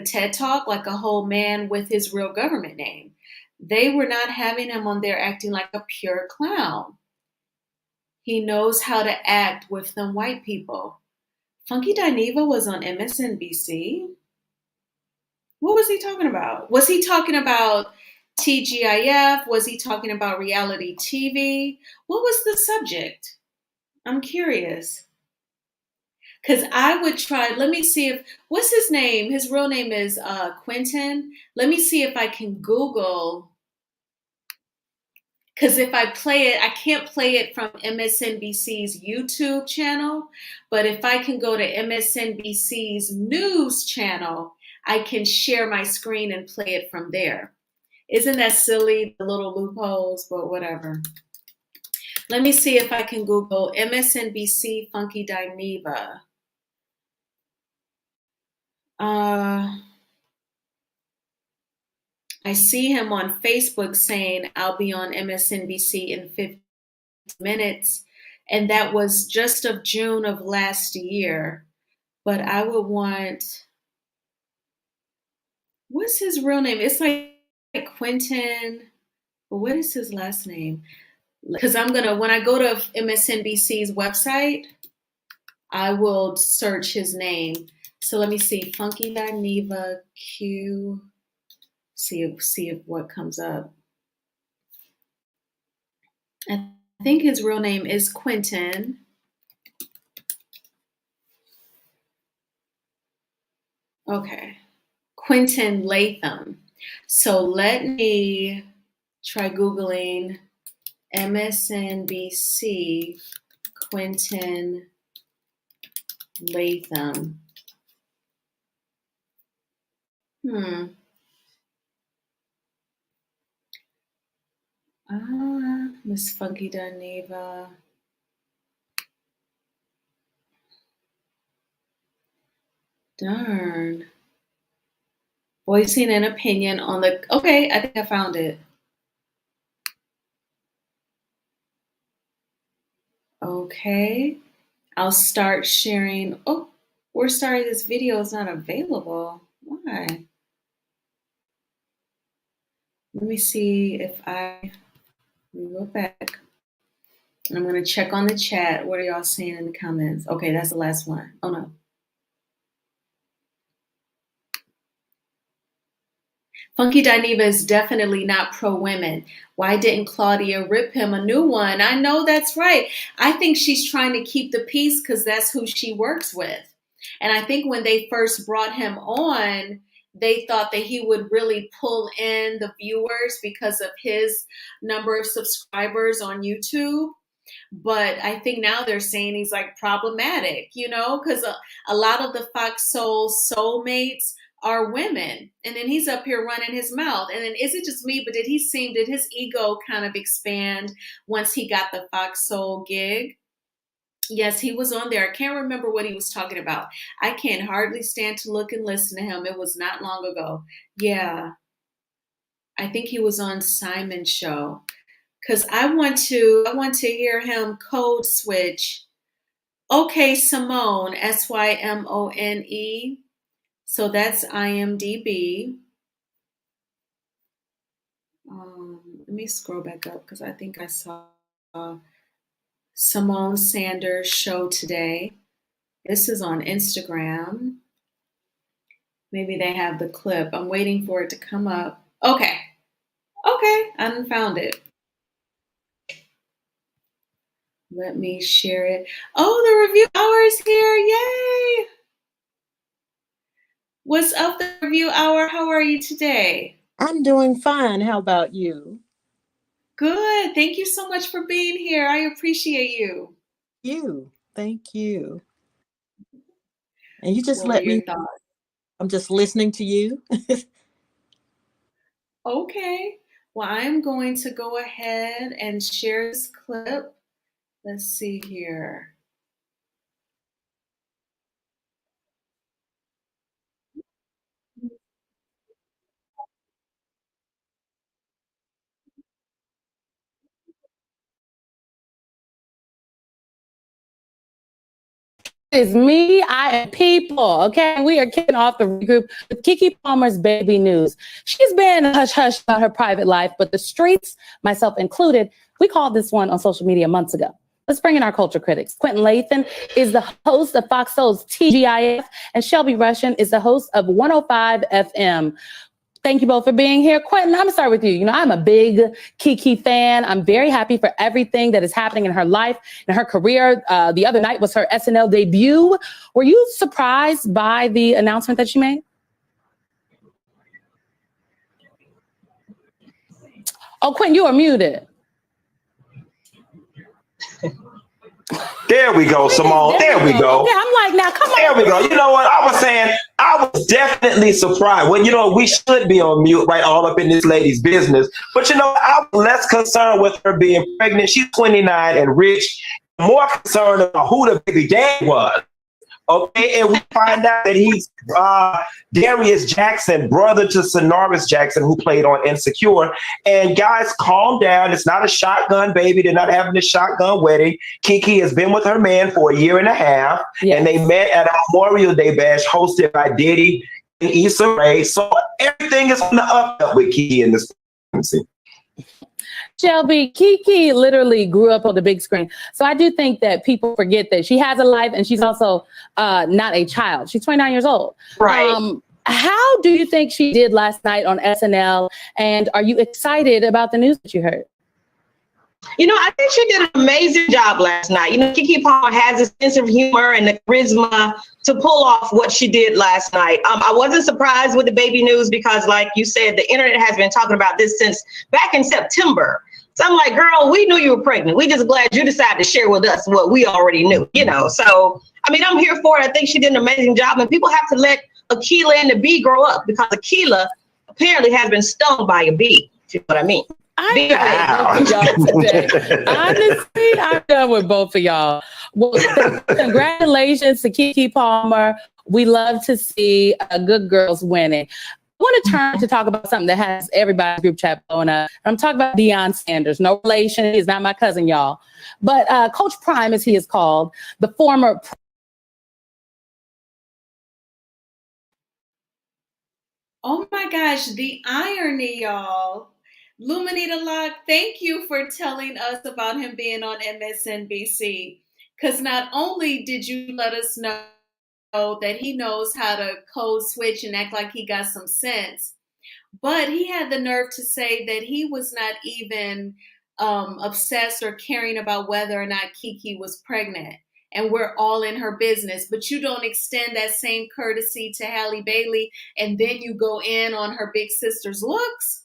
TED Talk like a whole man with his real government name. They were not having him on there acting like a pure clown. He knows how to act with them white people. Funky Dineva was on MSNBC. What was he talking about? Was he talking about TGIF? Was he talking about reality TV? What was the subject? I'm curious. Because I would try, let me see what's his name? His real name is Quentin. Let me see if I can Google. Because if I play it, I can't play it from MSNBC's YouTube channel. But if I can go to MSNBC's news channel, I can share my screen and play it from there. Isn't that silly, the little loopholes, but whatever. Let me see if I can Google MSNBC Funky Dineva. I see him on Facebook saying, I'll be on MSNBC in 15 minutes. And that was just of June of last year. But I would want, what's his real name? It's like Quentin, but what is his last name? Because when I go to MSNBC's website, I will search his name. So let me see, Funky Dineva Q. See if what comes up. I think his real name is Quentin. Okay, Quentin Latham. So let me try Googling MSNBC Quentin Latham. Miss Funky Dineva. Darn. Voicing an opinion on the, okay, I think I found it. Okay, I'll start sharing. Oh, we're sorry, this video is not available. Why? Let me see if I go back. I'm going to check on the chat. What are y'all saying in the comments? Okay, that's the last one. Oh, no. Funky Dineva is definitely not pro-women. Why didn't Claudia rip him a new one? I know that's right. I think she's trying to keep the peace because that's who she works with. And I think when they first brought him on, they thought that he would really pull in the viewers because of his number of subscribers on YouTube. But I think now they're saying he's like problematic, you know, because a lot of the Fox Soul soulmates are women. And then he's up here running his mouth. And then is it just me, but did his ego kind of expand once he got the Fox Soul gig? Yes, he was on there. I can't remember what he was talking about. I can hardly stand to look and listen to him. It was not long ago. Yeah, I think he was on Simon's show. Because I want to hear him code switch. Okay, Simone, Symone. So that's IMDb. Let me scroll back up because I think I saw Simone Sanders' show today. This is on Instagram. Maybe they have the clip. I'm waiting for it to come up. Okay, I done found it. Let me share it. Oh, the review hour is here. Yay! What's up, the review hour? How are you today? I'm doing fine. How about you? Good. Thank you so much for being here. I appreciate you. Thank you. And you just What were let your me, thoughts? I'm just listening to you. Okay. Well, I'm going to go ahead and share this clip. Let's see here. Is me, I am people. Okay, we are kicking off the regroup with Keke Palmer's baby news. She's been hush hush about her private life, but the streets, myself included, we called this one on social media months ago. Let's bring in our culture critics. Quentin Lathan is the host of Fox Soul's TGIF, and Shelby Russian is the host of 105 FM. Thank you both for being here. Quentin, I'm gonna start with you. You know, I'm a big Keke fan. I'm very happy for everything that is happening in her life and her career. The other night was her SNL debut. Were you surprised by the announcement that she made? Oh, Quentin, you are muted. There we go, Simone. There we go. Okay, I'm like, now come on. There we go. You know what? I was saying, I was definitely surprised. Well, you know, we should be on mute right all up in this lady's business. But you know, I was less concerned with her being pregnant. She's 29 and rich. More concerned about who the baby dad was. Okay, and we find out that he's Darius Jackson, brother to Sonoris Jackson, who played on Insecure. And guys, calm down. It's not a shotgun baby. They're not having a shotgun wedding. Keke has been with her man for a year and a half, and they met at a Memorial Day bash hosted by Diddy and Issa Rae. So everything is on the up with Keke in this pregnancy. Shelby, Keke literally grew up on the big screen. So I do think that people forget that she has a life and she's also not a child. She's 29 years old. Right. How do you think she did last night on SNL? And are you excited about the news that you heard? You know, I think she did an amazing job last night. You know, Keke Palmer has a sense of humor and the charisma to pull off what she did last night. I wasn't surprised with the baby news because, like you said, the internet has been talking about this since back in September. So I'm like, girl, we knew you were pregnant. We just glad you decided to share with us what we already knew, you know. So, I mean, I'm here for it. I think she did an amazing job. And people have to let Akilah and the bee grow up because Akilah apparently has been stung by a bee, if you know what I mean. Honestly, I'm done with both of y'all. Well, congratulations to Keke Palmer. We love to see good girls winning. I want to turn to talk about something that has everybody's group chat blowing up. I'm talking about Deion Sanders. No relation. He's not my cousin, y'all. But Coach Prime, as he is called, the former. Oh my gosh, the irony, y'all. Luminita Locke, thank you for telling us about him being on MSNBC. Because not only did you let us know that he knows how to code switch and act like he got some sense, but he had the nerve to say that he was not even obsessed or caring about whether or not Kiki was pregnant. And we're all in her business. But you don't extend that same courtesy to Halle Bailey, and then you go in on her big sister's looks.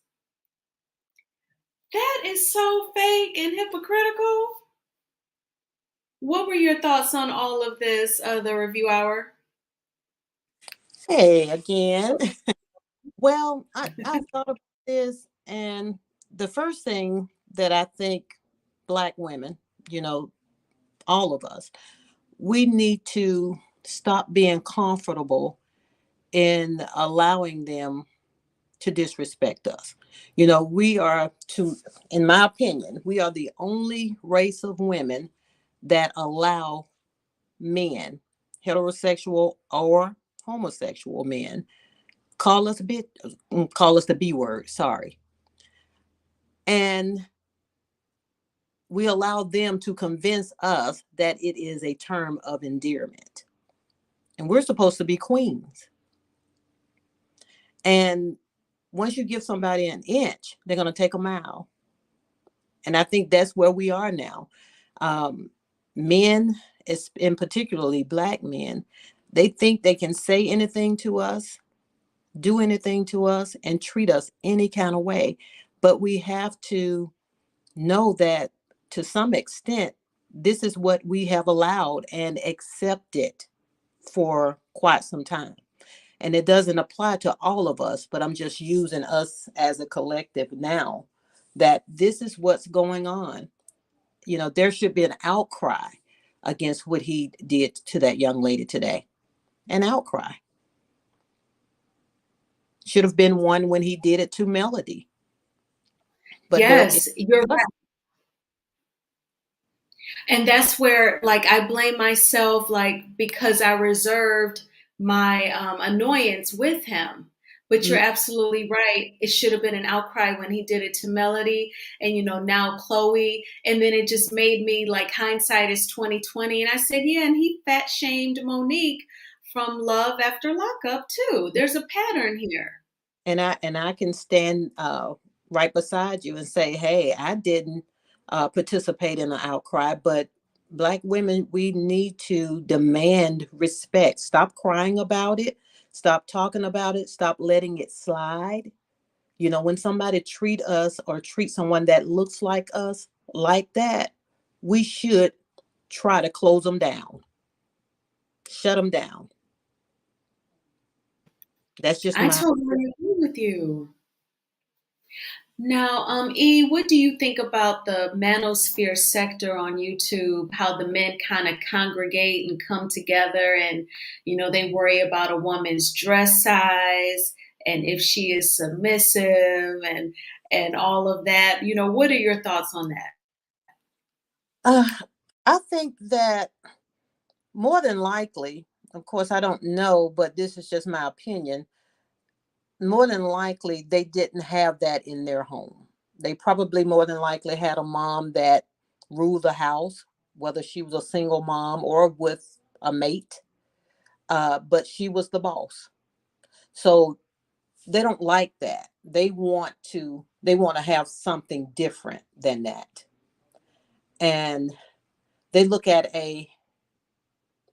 That is so fake and hypocritical. What were your thoughts on all of this, the review hour? Hey, again. Well, I thought about this, and the first thing that I think Black women, you know, all of us, we need to stop being comfortable in allowing them to disrespect us. You know, we are, in my opinion, we are the only race of women that allow men, heterosexual or homosexual men, call us the B word, sorry. And we allow them to convince us that it is a term of endearment. And we're supposed to be queens. And once you give somebody an inch, they're going to take a mile. And I think that's where we are now. Men, and particularly Black men, they think they can say anything to us, do anything to us, and treat us any kind of way. But we have to know that to some extent, this is what we have allowed and accepted for quite some time. And it doesn't apply to all of us, but I'm just using us as a collective now, that this is what's going on. You know, there should be an outcry against what he did to that young lady today. An outcry. Should have been one when he did it to Melody. But Yes, you're right. And that's where, like, I blame myself, like, because I reserved my annoyance with him. But you're absolutely right. It should have been an outcry when he did it to Melody, and now Chloe. And then it just made me, like, hindsight is 2020. And I said, yeah, and he fat shamed Monique from Love After Lockup too. There's a pattern here. And I can stand right beside you and say, hey, I didn't participate in an outcry, but Black women, we need to demand respect. Stop crying about it. Stop talking about it. Stop letting it slide. You know, when somebody treat us or treat someone that looks like us like that, we should try to close them down, shut them down. That's just I my. totally agree with you. Now, E, what do you think about the Manosphere sector on YouTube? How the men kind of congregate and come together, and they worry about a woman's dress size and if she is submissive and all of that. What are your thoughts on that? I think that more than likely, of course, I don't know, but this is just my opinion. More than likely, they didn't have that in their home. They probably more than likely had a mom that ruled the house, whether she was a single mom or with a mate, but she was the boss. So they don't like that. They want to have something different than that. And they look at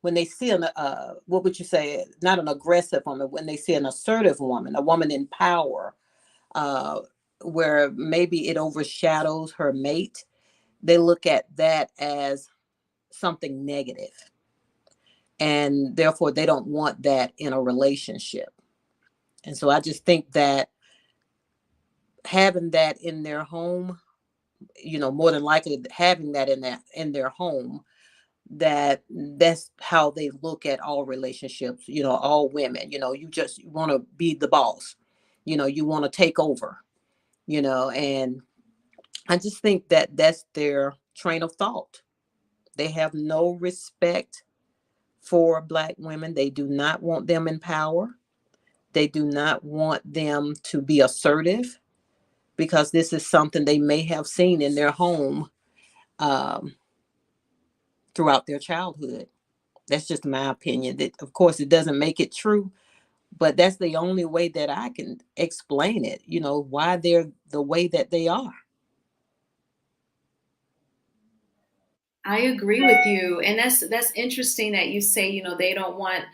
when they see what would you say, not an aggressive woman, when they see an assertive woman, a woman in power, where maybe it overshadows her mate, they look at that as something negative. And therefore, they don't want that in a relationship. And so I just think that having that in their home, more than likely having that in their home, that's how they look at all relationships, all women. You just want to be the boss, you want to take over, and I just think that that's their train of thought. They have no respect for Black women. They do not want them in power. They do not want them to be assertive. because this is something they may have seen in their home um, throughout their childhood. That's just my opinion. That, of course, it doesn't make it true, but that's the only way that I can explain it, you know, why they're the way that they are. I agree with you, and that's interesting that you say, you know, they don't want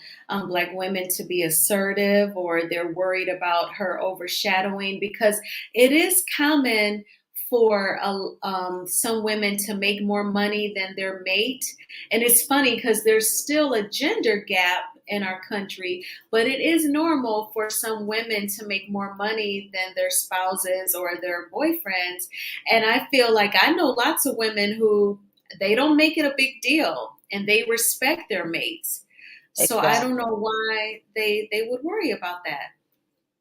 Black women to be assertive, or they're worried about her overshadowing, because it is common for some women to make more money than their mate, and it's funny because there's still a gender gap in our country, but it is normal for some women to make more money than their spouses or their boyfriends, and I feel like I know lots of women who they don't make it a big deal and they respect their mates. So I don't Exactly. know why they would worry about that.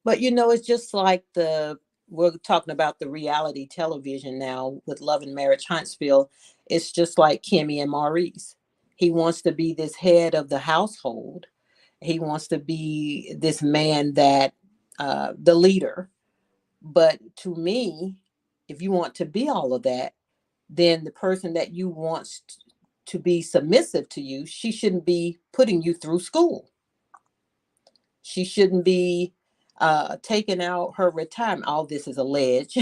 But you know, it's just like we're talking about the reality television now with Love and Marriage Huntsville. It's just like Kimmy and Maurice. He wants to be this head of the household. He wants to be this man that the leader. But to me, if you want to be all of that, then the person that you want to be submissive to you, she shouldn't be putting you through school. She shouldn't be taking out her retirement. All this is alleged,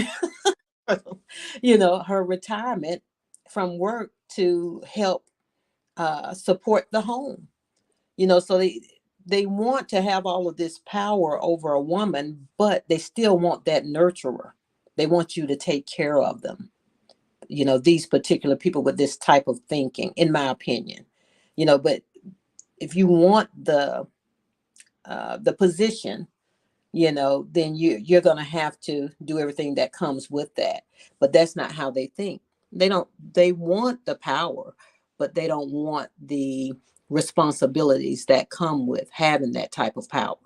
you know, her retirement from work to help support the home. You know, so they want to have all of this power over a woman, but they still want that nurturer. They want you to take care of them. You know, these particular people with this type of thinking, in my opinion. You know, but if you want the position, you know, then you're going to have to do everything that comes with that. But that's not how they think. They want the power, but they don't want the responsibilities that come with having that type of power.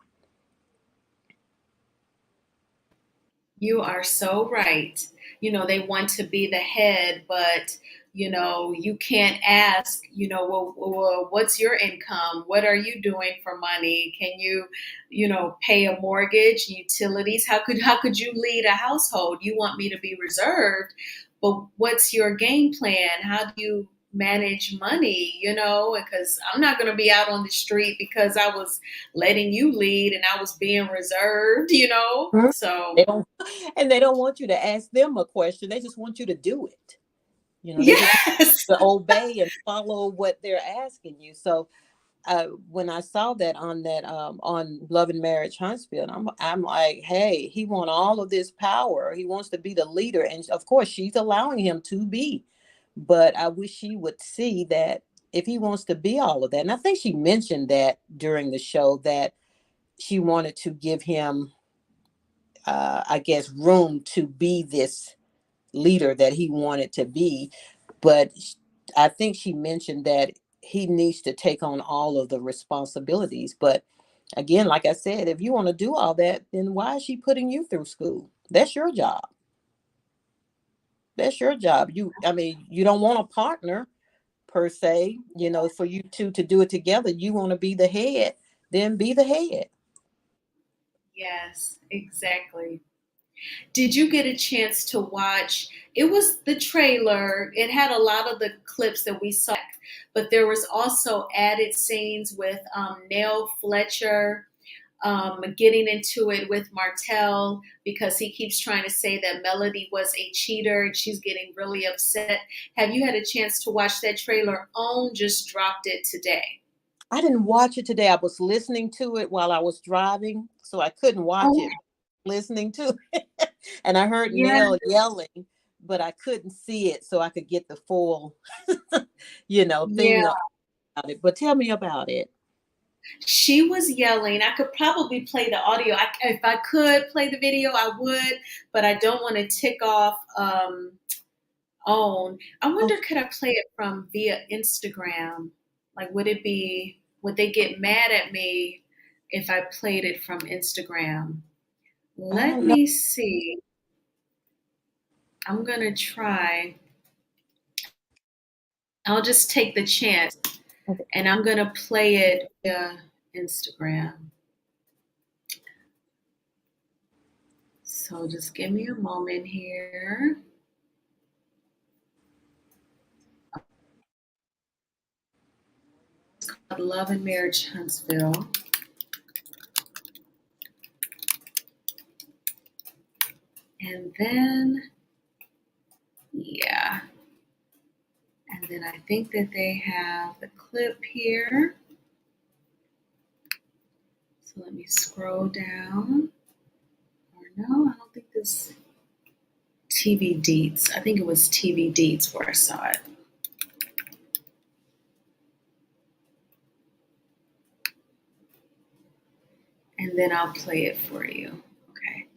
You are so right. You know, they want to be the head, but you know, you can't ask, you know, well, what's your income? What are you doing for money? Can you, you know, pay a mortgage, utilities? How could you lead a household? You want me to be reserved, but what's your game plan? How do you manage money? You know, because I'm not going to be out on the street because I was letting you lead and I was being reserved, you know? Mhm. So They don't, and they don't want you to ask them a question. They just want you to do it. You know, they just want yes. you to obey and follow what they're asking you. So when I saw that on Love and Marriage Huntsville, I'm like, hey, he wants all of this power. He wants to be the leader, and of course, she's allowing him to be. But I wish she would see that if he wants to be all of that, and I think she mentioned that during the show that she wanted to give him, I guess, room to be this leader that he wanted to be. But I think she mentioned that he needs to take on all of the responsibilities. But again, like I said, if you want to do all that, then why is she putting you through school? That's your job. That's your job. I mean, you don't want a partner per se, you know, for you two to do it together. You want to be the head, then be the head. Yes, exactly. Did you get a chance to watch? It was the trailer. It had a lot of the clips that we saw, but there was also added scenes with Nell Fletcher getting into it with Martell because he keeps trying to say that Melody was a cheater and she's getting really upset. Have you had a chance to watch that trailer? OWN just dropped it today. I didn't watch it today. I was listening to it while I was driving, so I couldn't watch Oh, it. Listening to it, and I heard yeah. Nell yelling, but I couldn't see it, so I could get the full, Yeah. thing about it. But tell me about it. She was yelling. I could probably play the audio. If I could play the video, I would, but I don't want to tick off OWN. I wonder, Okay. could I play it from via Instagram? Like, would they get mad at me if I played it from Instagram? I Let don't know. me see. I'm going to try. I'll just take the chance Okay. and I'm going to play it via Instagram. So just give me a moment here. It's called Love and Marriage Huntsville. And then, yeah. And then I think that they have the clip here. So let me scroll down. Or no, I don't think this TV Deets. I think it was TV Deets where I saw it. And then I'll play it for you. Okay.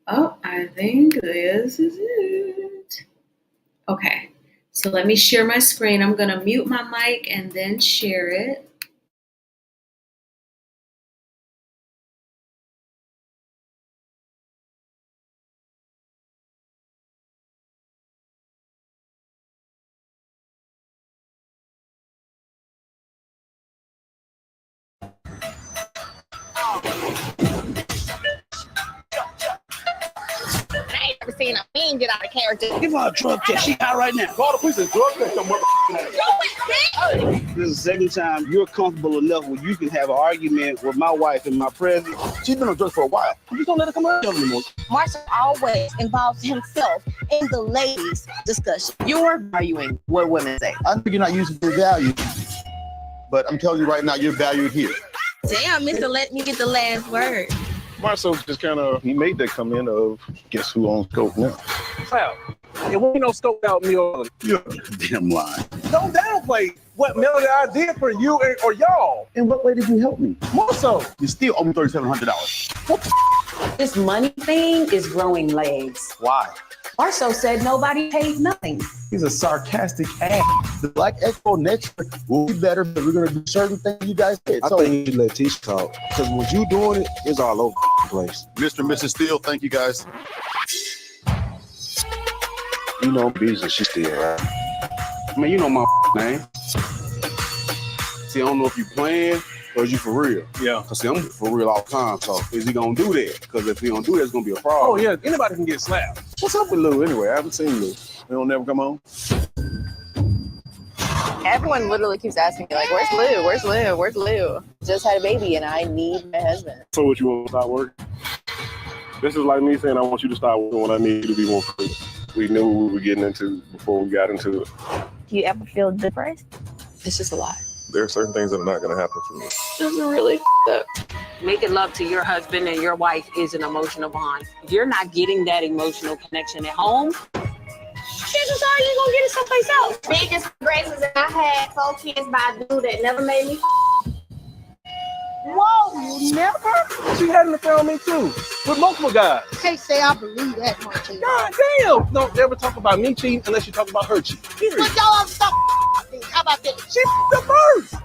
Oh, I think this is it. Okay. So let me share my screen. I'm going to mute my mic and then share it. I ain't never seen a mean get out of character. Give her a drug test. She high right now. Call the police and drug test them. This is the second time you're comfortable enough where you can have an argument with my wife in my presence. She's been on drugs for a while. You just don't let her come around anymore. Marshall always involves himself in the ladies' discussion. You're valuing what women say. I think you're not using your value, but I'm telling you right now, you're valued here. Damn, Mr. Let me get the last word. Marcel just kind of, he made that comment of, guess who owns Scope now? Wow. It won't no scope out me or You're damn lying. don't downplay what Melody I did for you or y'all. In what way did you help me? More so. You still owe me $3,700. This money thing is growing legs. Why? Marceau said nobody paid nothing. He's a sarcastic ass. The Black Expo next year will be better, but we're going to do certain things you guys did. I think you should let Tisha talk, because when you doing it, it's all over the place. Mr. and Mrs. Steele, thank you guys. You know business, she still right. Man, you know my name. See, I don't know if you playing or is you for real. Yeah. Because see, I'm for real all the time. So is he going to do that? Because if he don't do that, it's going to be a problem. Oh, yeah. Anybody can get slapped. What's up with Lou anyway? I haven't seen Lou. They don't never come on. Everyone literally keeps asking me, like, where's Lou? Where's Lou? Where's Lou? Just had a baby and I need my husband. So what, you want to stop working? This is like me saying I want you to start working when I need you to be more free. We knew what we were getting into before we got into it. Do you ever feel depressed? It's just a lot. There are certain things that are not going to happen for me. This is really up. Making love to your husband and your wife is an emotional bond. If you're not getting that emotional connection at home, chances are you're going to get it someplace else. Biggest graces that I had 4 kids by a dude that never made me. Whoa, you never? She had an affair on me too, with multiple guys. Can't say I believe that much. God damn! Don't ever talk about me cheating unless you talk about her cheating. But y'all have stop. How about that? She the first.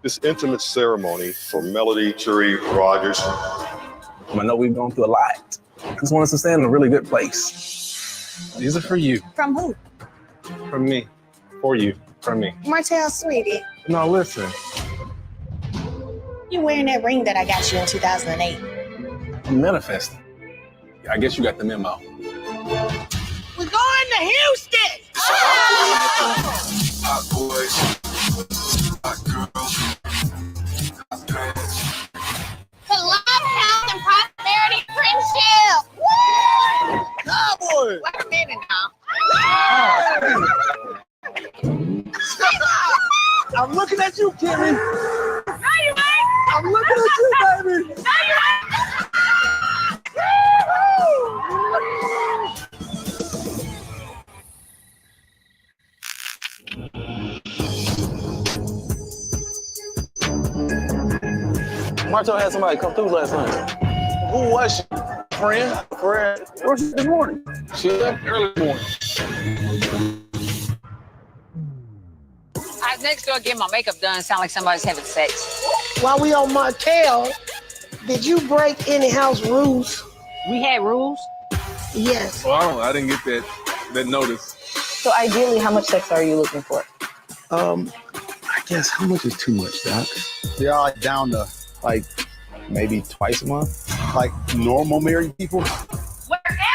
This intimate ceremony for Melody, Cherie, Rogers. I know we've gone through a lot. I just want us to stay in a really good place. These are for you. From who? From me. For you. From me. Martell, sweetie. No, listen. You wearing that ring that I got you in 2008. I'm manifesting. I guess you got the memo. We're going to Houston. Hot boys, hot girls, hot pants. To love, health, and prosperity, friendship. Woo! Cowboy! Wait a minute now. I'm looking at you, Kimmy. No, you ain't. I'm looking at you, baby. No, you Marto had somebody come through last night. Who was she? Friend? Friend. Where was she this morning? She left early morning. I was next door getting my makeup done. Sound like somebody's having sex. While we on Martell, did you break any house rules? We had rules? Yes. Well, I didn't get that notice. So ideally, how much sex are you looking for? I guess how much is too much, Doc? They're all down to like maybe twice a month, like normal married people. Wherever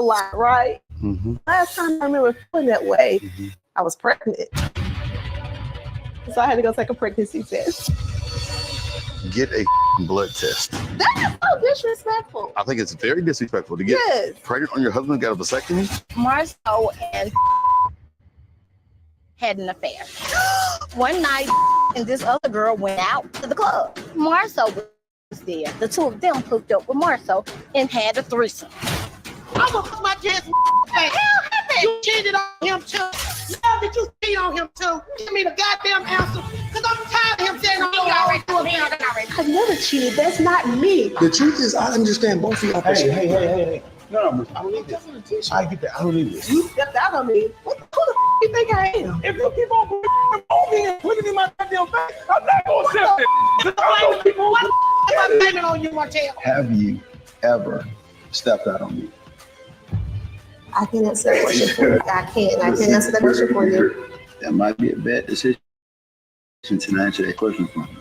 lot, right? Last time I remember feeling that way, I was pregnant. So I had to go take a pregnancy test. Get a blood test. That's so disrespectful. I think it's very disrespectful to get pregnant on your husband got a vasectomy. Marceau and had an affair. One night, and this other girl went out to the club. Marceau was there. The two of them hooked up with Marceau and had a threesome. I'm gonna put my chest. You cheated on him too. Now did you cheat on him too? Give me the goddamn answer, cause I'm tired of him saying I'm already doing it. I've never cheated. That's not me. The truth is, I understand both of y'all. Hey. No, I don't need this. I get that. I don't need this. You stepped out on me. Who the f you think I am? If you keep on putting on me and putting it in my goddamn face, I'm not gonna accept it. I'm gonna keep on. What am I blaming on you, Martell? Have you ever stepped out on me? I can't answer that question for you. I can't answer that question for you. That might be a bad decision to answer that question for me.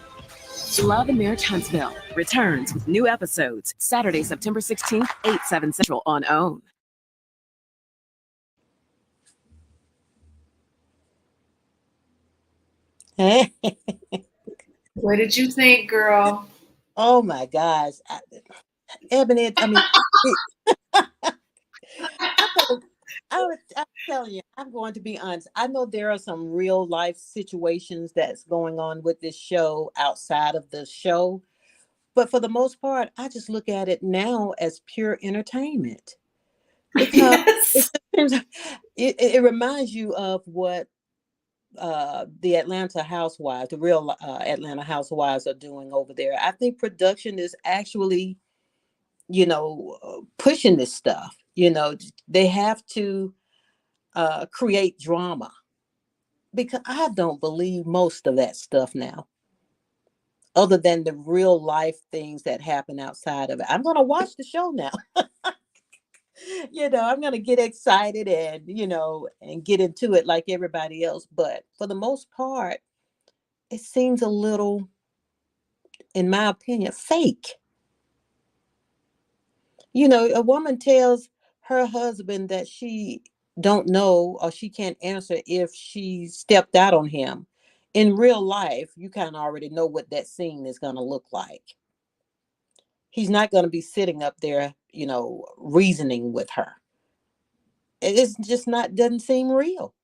Love and Marriage Huntsville returns with new episodes Saturday, September 16th, 8/7 Central on OWN. What did you think, girl? Oh my gosh. Ebony, I mean, I'm telling you, I'm going to be honest. I know there are some real life situations that's going on with this show outside of the show. But for the most part, I just look at it now as pure entertainment. Because it reminds you of what the Atlanta Housewives, the real Atlanta Housewives are doing over there. I think production is actually, pushing this stuff. They have to create drama because I don't believe most of that stuff now, other than the real life things that happen outside of it. I'm going to watch the show now. I'm going to get excited and get into it like everybody else. But for the most part, it seems a little, in my opinion, fake. A woman tells her husband that she don't know or she can't answer if she stepped out on him. In real life, you kind of already know what that scene is going to look like. He's not going to be sitting up there, reasoning with her. It's just doesn't seem real.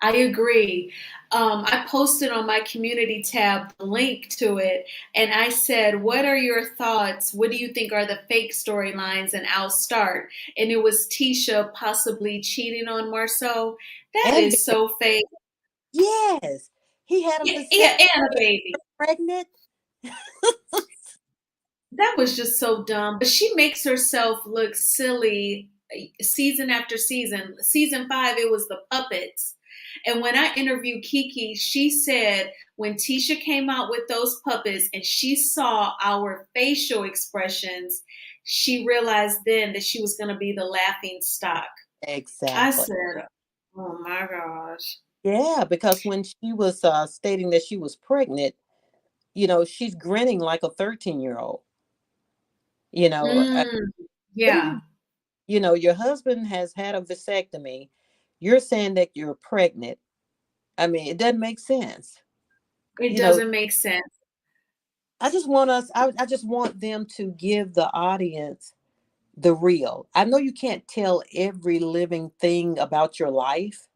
I agree. I posted on my community tab the link to it, and I said, what are your thoughts? What do you think are the fake storylines? And I'll start. And it was Tisha possibly cheating on Marceau. That is so fake. Yes. He had and a baby. Pregnant. That was just so dumb. But she makes herself look silly season after season. Season 5, it was the puppets. And when I interviewed Kiki, she said when Tisha came out with those puppets and she saw our facial expressions, she realized then that she was going to be the laughing stock. Exactly. I said, oh my gosh. Yeah, because when she was stating that she was pregnant, she's grinning like a 13-year-old. Yeah. Your husband has had a vasectomy. You're saying that you're pregnant. I mean, it doesn't make sense. It doesn't make sense. I just want them to give the audience the real. I know you can't tell every living thing about your life,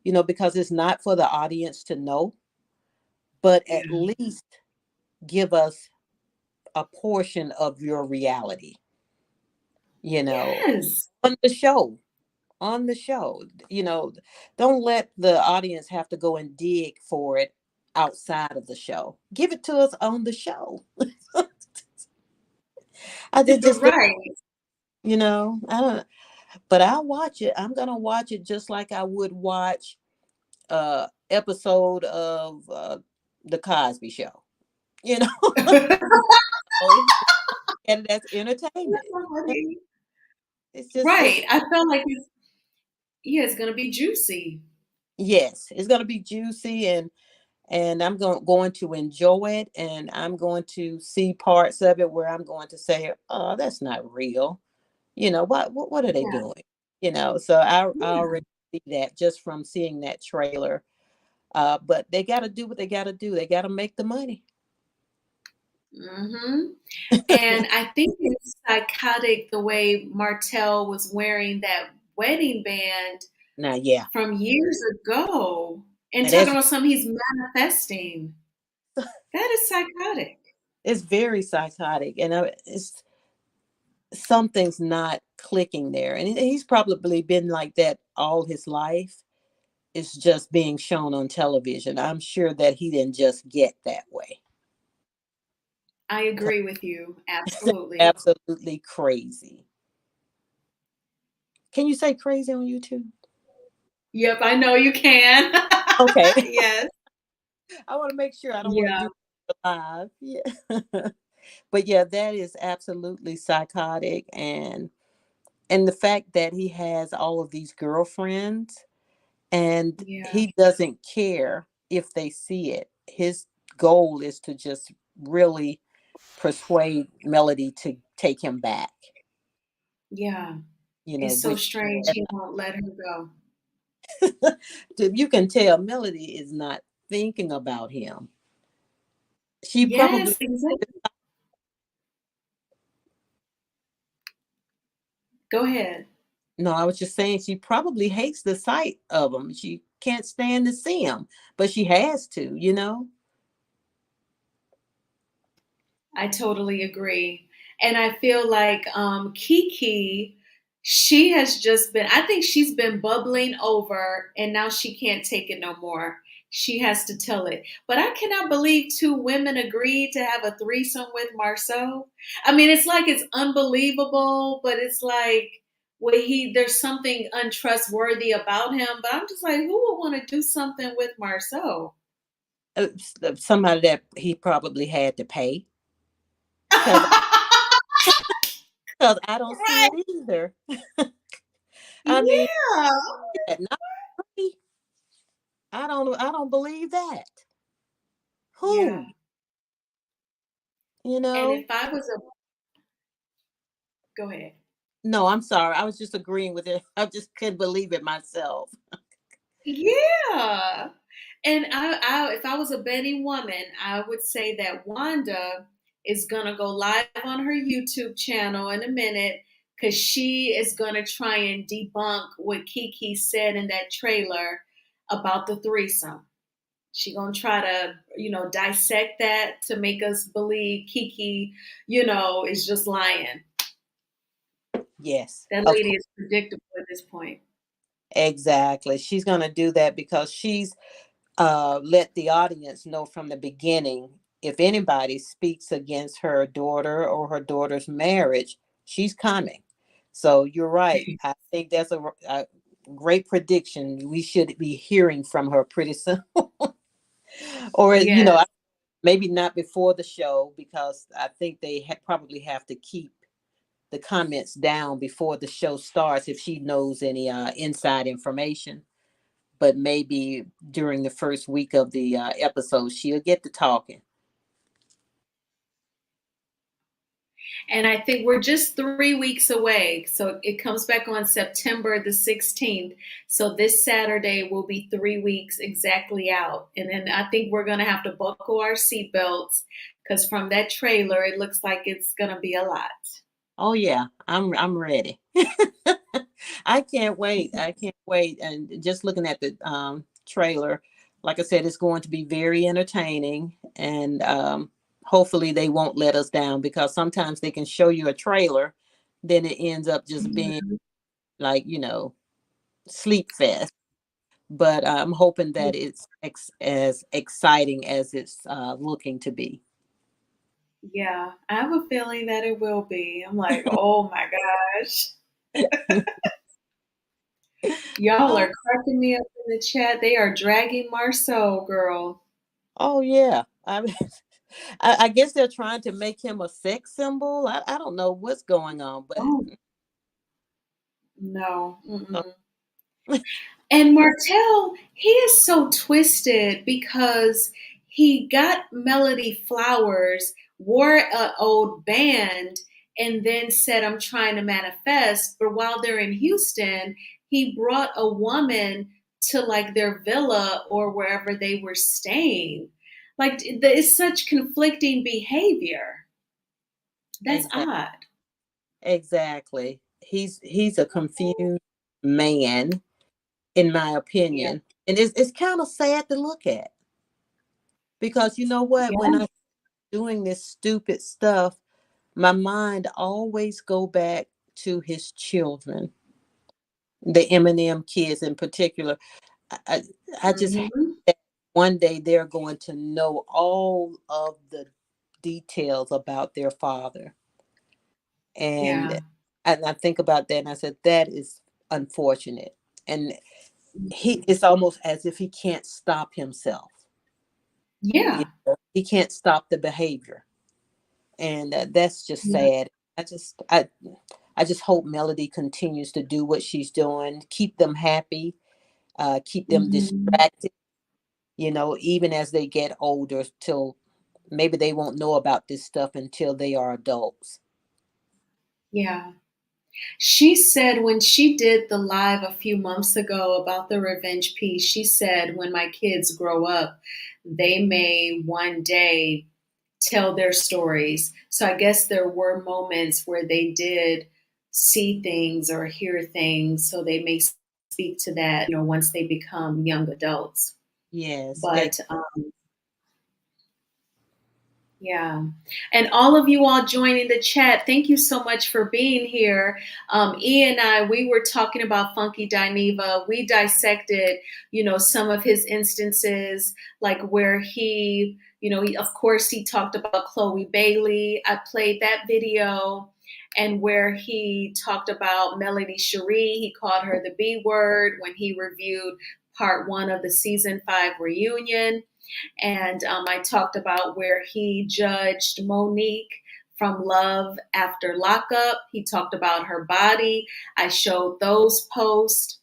because it's not for the audience to know, but at least give us a portion of your reality, Yes. on the show, don't let the audience have to go and dig for it outside of the show. Give it to us on the show. I did just right. I don't, but I'll watch it. I'm gonna watch it just like I would watch episode of the Cosby Show. And that's entertainment. It's just right. I felt like it's gonna be juicy. Yes, it's gonna be juicy, and and I'm going to enjoy it, and I'm going to see parts of it where I'm going to say, "Oh, that's not real." What are they Yeah. doing? So I Yeah. already see that just from seeing that trailer. But they got to do what they got to do. They got to make the money. Hmm. And I think it's psychotic the way Martell was wearing that wedding band Now, yeah, from years ago and and talking about something he's manifesting. That is psychotic. it's very psychotic, and it's something's not clicking there. And he's probably been like that all his life. It's just being shown on television. I'm sure that he didn't just get that way. I agree with you. Absolutely. Absolutely crazy. Can you say crazy on YouTube? Yep, I know you can. Okay. Yes. I want to make sure I don't want to Yeah. do it live. Yeah. But yeah, that is absolutely psychotic, and the fact that he has all of these girlfriends and Yeah. he doesn't care if they see it. His goal is to just really persuade Melody to take him back. Yeah. It's so Which strange he won't let her go. you can tell Melody is not thinking about him. She Yes, probably exactly. Go ahead. No, I was just saying she probably hates the sight of him. She can't stand to see him, but she has to. I totally agree. And I feel like Kiki, she has just been, I think she's been bubbling over and now she can't take it no more. She has to tell it. But I cannot believe two women agreed to have a threesome with Marceau. I mean, it's like it's unbelievable, but it's like there's something untrustworthy about him. But I'm just like, who would want to do something with Marceau? Somebody that he probably had to pay. Because I don't see Right. it either. I mean, Yeah. yeah, not free. I don't believe that. Yeah. Who? And if I was a, go ahead. No, I'm sorry. I was just agreeing with it. I just couldn't believe it myself. Yeah. And if I was a betting woman, I would say that Wanda is gonna go live on her YouTube channel in a minute because she is gonna try and debunk what Kiki said in that trailer about the threesome. She gonna try to, dissect that to make us believe Kiki, is just lying. Yes, That of lady course. is predictable at this point. Exactly. She's going to do that because she's let the audience know from the beginning if anybody speaks against her daughter or her daughter's marriage, she's coming. So you're right. I think that's a great prediction. We should be hearing from her pretty soon. Or, Yes. maybe not before the show because I think they probably have to keep the comments down before the show starts if she knows any inside information. But maybe during the first week of the episode, she'll get to talking. And I think we're just 3 weeks away. So it comes back on September the 16th. So this Saturday will be 3 weeks exactly out. And then I think we're going to have to buckle our seatbelts because from that trailer, it looks like it's going to be a lot. Oh yeah, I'm ready. I can't wait. I can't wait. And just looking at the trailer, like I said, it's going to be very entertaining, and hopefully they won't let us down because sometimes they can show you a trailer, then it ends up just being like sleep fest. But I'm hoping that it's as exciting as it's looking to be. Yeah, I have a feeling that it will be. I'm like, oh my gosh. Y'all are cracking me up in the chat. They are dragging Marceau, girl. Oh yeah, I guess they're trying to make him a sex symbol. I don't know what's going on, but Oh, no. uh, Mm-mm. And Martell, he is so twisted because he got Melody flowers, wore an old band, and then said, I'm trying to manifest. But while they're in Houston, he brought a woman to like their villa or wherever they were staying. Like, it's such conflicting behavior. That's Exactly. odd. Exactly. He's a confused man, in my Yeah. opinion. And it's kind of sad to look at. Because you know what? When Yeah. I'm doing this stupid stuff, my mind always go back to his children, the Eminem kids in particular. I, I I just hope Mhm. that one day they're going to know all of the details about their father. And Yeah. I think about that and I said, that is unfortunate. And it's almost as if he can't stop himself. Yeah. He can't stop the behavior. And that's just Yeah. sad. I just hope Melody continues to do what she's doing, keep them happy, keep them Mhm. distracted, even as they get older, till maybe they won't know about this stuff until they are adults. Yeah. She said when she did the live a few months ago about the revenge piece, she said, when my kids grow up, they may one day tell their stories. So I guess there were moments where they did see things or hear things. So they may speak to that, once they become young adults. Yes. But yeah. And all of you all joining the chat, thank you so much for being here. E and I, we were talking about Funky Dineva. We dissected, some of his instances, like where of course, he talked about Chloe Bailey. I played that video. And where he talked about Melody Cherie, he called her the B word when he reviewed part 1 of the season 5 reunion. And I talked about where he judged Monique from Love After Lockup. He talked about her body. I showed those posts.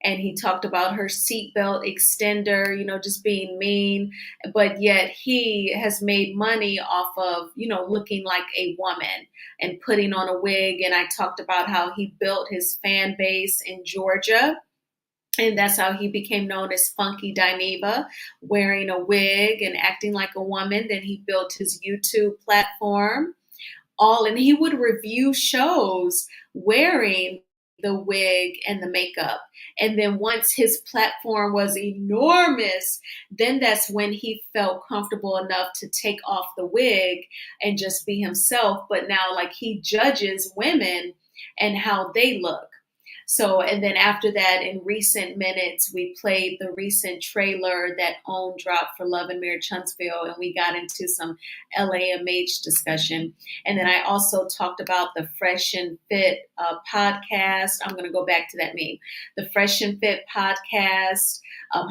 And he talked about her seatbelt extender, just being mean. But yet he has made money off of, looking like a woman and putting on a wig. And I talked about how he built his fan base in Georgia. And that's how he became known as Funky Dineva, wearing a wig and acting like a woman. Then he built his YouTube platform. And he would review shows wearing the wig and the makeup. And then once his platform was enormous, then that's when he felt comfortable enough to take off the wig and just be himself. But now, like, he judges women and how they look. So, and then after that, in recent minutes, we played the recent trailer that OWN dropped for Love and Marriage Huntsville, and we got into some LAMH discussion. And then I also talked about the Fresh and Fit podcast. I'm going to go back to that meme. The Fresh and Fit podcast,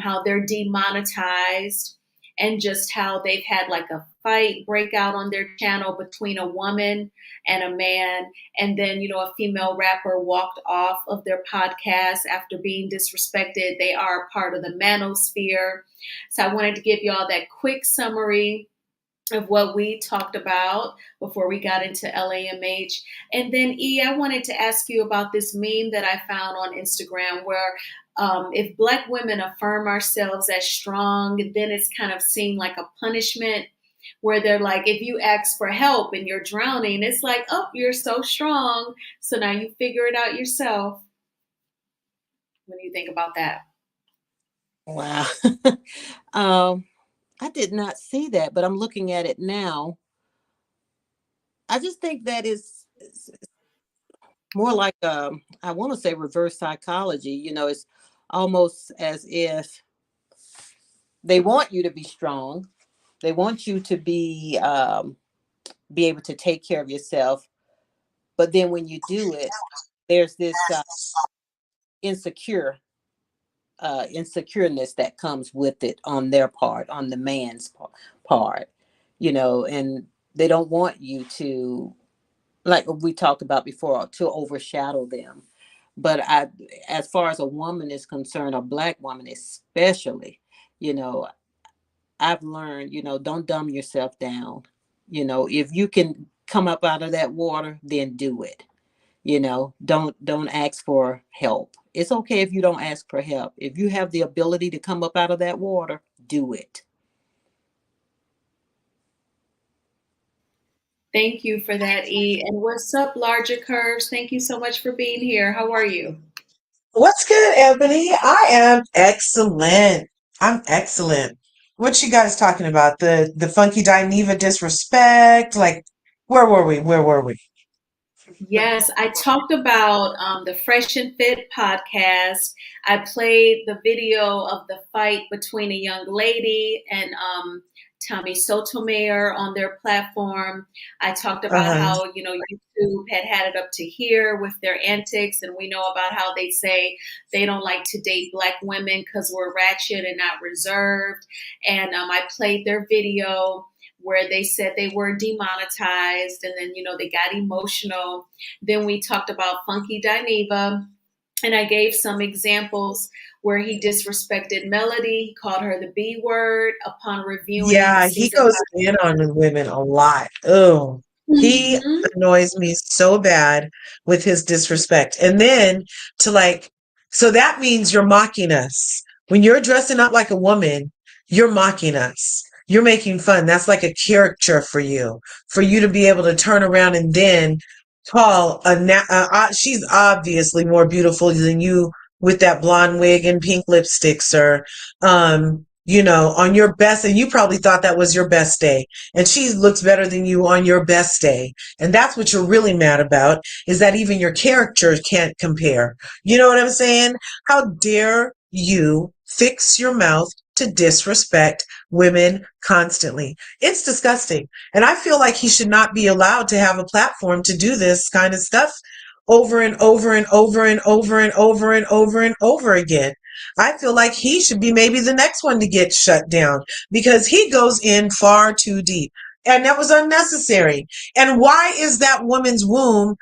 how they're demonetized, and just how they've had like a fight break out on their channel between a woman and a man. And then, a female rapper walked off of their podcast after being disrespected. They are a part of the Manosphere. So I wanted to give you all that quick summary of what we talked about before we got into LAMH. And then, E, I wanted to ask you about this meme that I found on Instagram where if Black women affirm ourselves as strong, then it's kind of seen like a punishment, where they're like, if you ask for help and you're drowning, it's like, oh, you're so strong. So now you figure it out yourself. What do you think about that? Wow. I did not see that, but I'm looking at it now. I just think that is more like I want to say reverse psychology. It's almost as if they want you to be strong. They want you to be able to take care of yourself. But then when you do it, there's this insecureness that comes with it on their part, on the man's part, and they don't want you to, like we talked about before, to overshadow them. But as far as a woman is concerned, a Black woman especially, you know, I've learned, don't dumb yourself down. If you can come up out of that water, then do it. Don't ask for help. It's okay if you don't ask for help. If you have the ability to come up out of that water, do it. Thank you for that, E. And what's up, Larger Curves? Thank you so much for being here. How are you? What's good, Ebony? I am excellent. I'm excellent. What you guys talking about? The Funky Dineva disrespect? Like, where were we? Where were we? Yes, I talked about the Fresh and Fit podcast. I played the video of the fight between a young lady and Tommy Sotomayor on their platform. I talked about Uh-huh. how, YouTube had it up to here with their antics, and we know about how they say they don't like to date Black women because we're ratchet and not reserved. And I played their video where they said they were demonetized, and then they got emotional. Then we talked about Funky Dineva, and I gave some examples where he disrespected Melody. He called her the B word upon reviewing the Yeah, he season goes in on the women a lot. Oh, 5. he Mhm. annoys me so bad with his disrespect. And then to like, so that means you're mocking us. When you're dressing up like a woman, you're mocking us. You're making fun. That's like a caricature for you to be able to turn around and then call she's obviously more beautiful than you with that blonde wig and pink lipstick, sir. On your best, and you probably thought that was your best day, and she looks better than you on your best day. And that's what you're really mad about, is that even your character can't compare. You know what I'm saying? How dare you fix your mouth to disrespect women constantly? It's disgusting. And I feel like he should not be allowed to have a platform to do this kind of stuff over and over and over and over and over and over and over again. I feel like he should be maybe the next one to get shut down, because he goes in far too deep. And that was unnecessary. And why is that woman's womb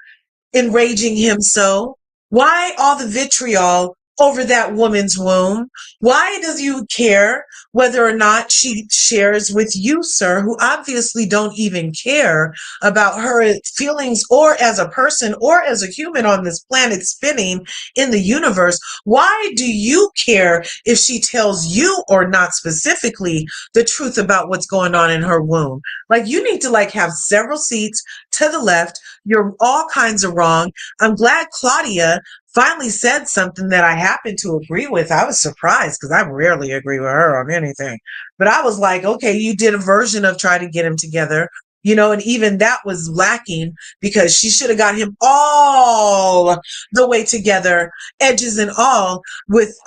enraging him so? Why all the vitriol over that woman's womb? Why does you care whether or not she shares with you, sir, who obviously don't even care about her feelings, or as a person, or as a human on this planet spinning in the universe? Why do you care if she tells you, or not specifically, the truth about what's going on in her womb? Like, you need to have several seats to the left. You're all kinds of wrong. I'm glad Claudia finally said something that I happen to agree with. I was surprised because I rarely agree with her on anything. But I was like, okay, you did a version of try to get him together, and even that was lacking, because she should have got him all the way together, edges and all, with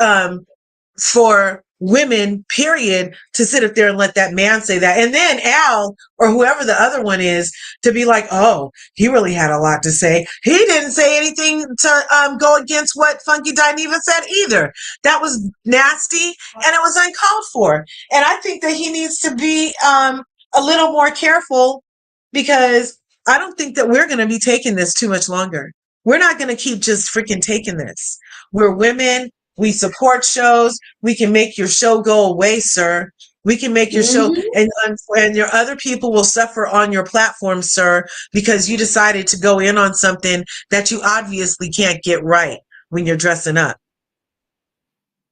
for women, period, to sit up there and let that man say that. And then Al, or whoever the other one is, to be like, oh, he really had a lot to say. He didn't say anything to go against what Funky Dineva said either. That was nasty, and it was uncalled for. And I think that he needs to be a little more careful, because I don't think that we're going to be taking this too much longer. We're not going to keep just freaking taking this. We're women. We support shows. We can make your show go away, sir. We can make your show, and your other people will suffer on your platform, sir, because you decided to go in on something that you obviously can't get right when you're dressing up.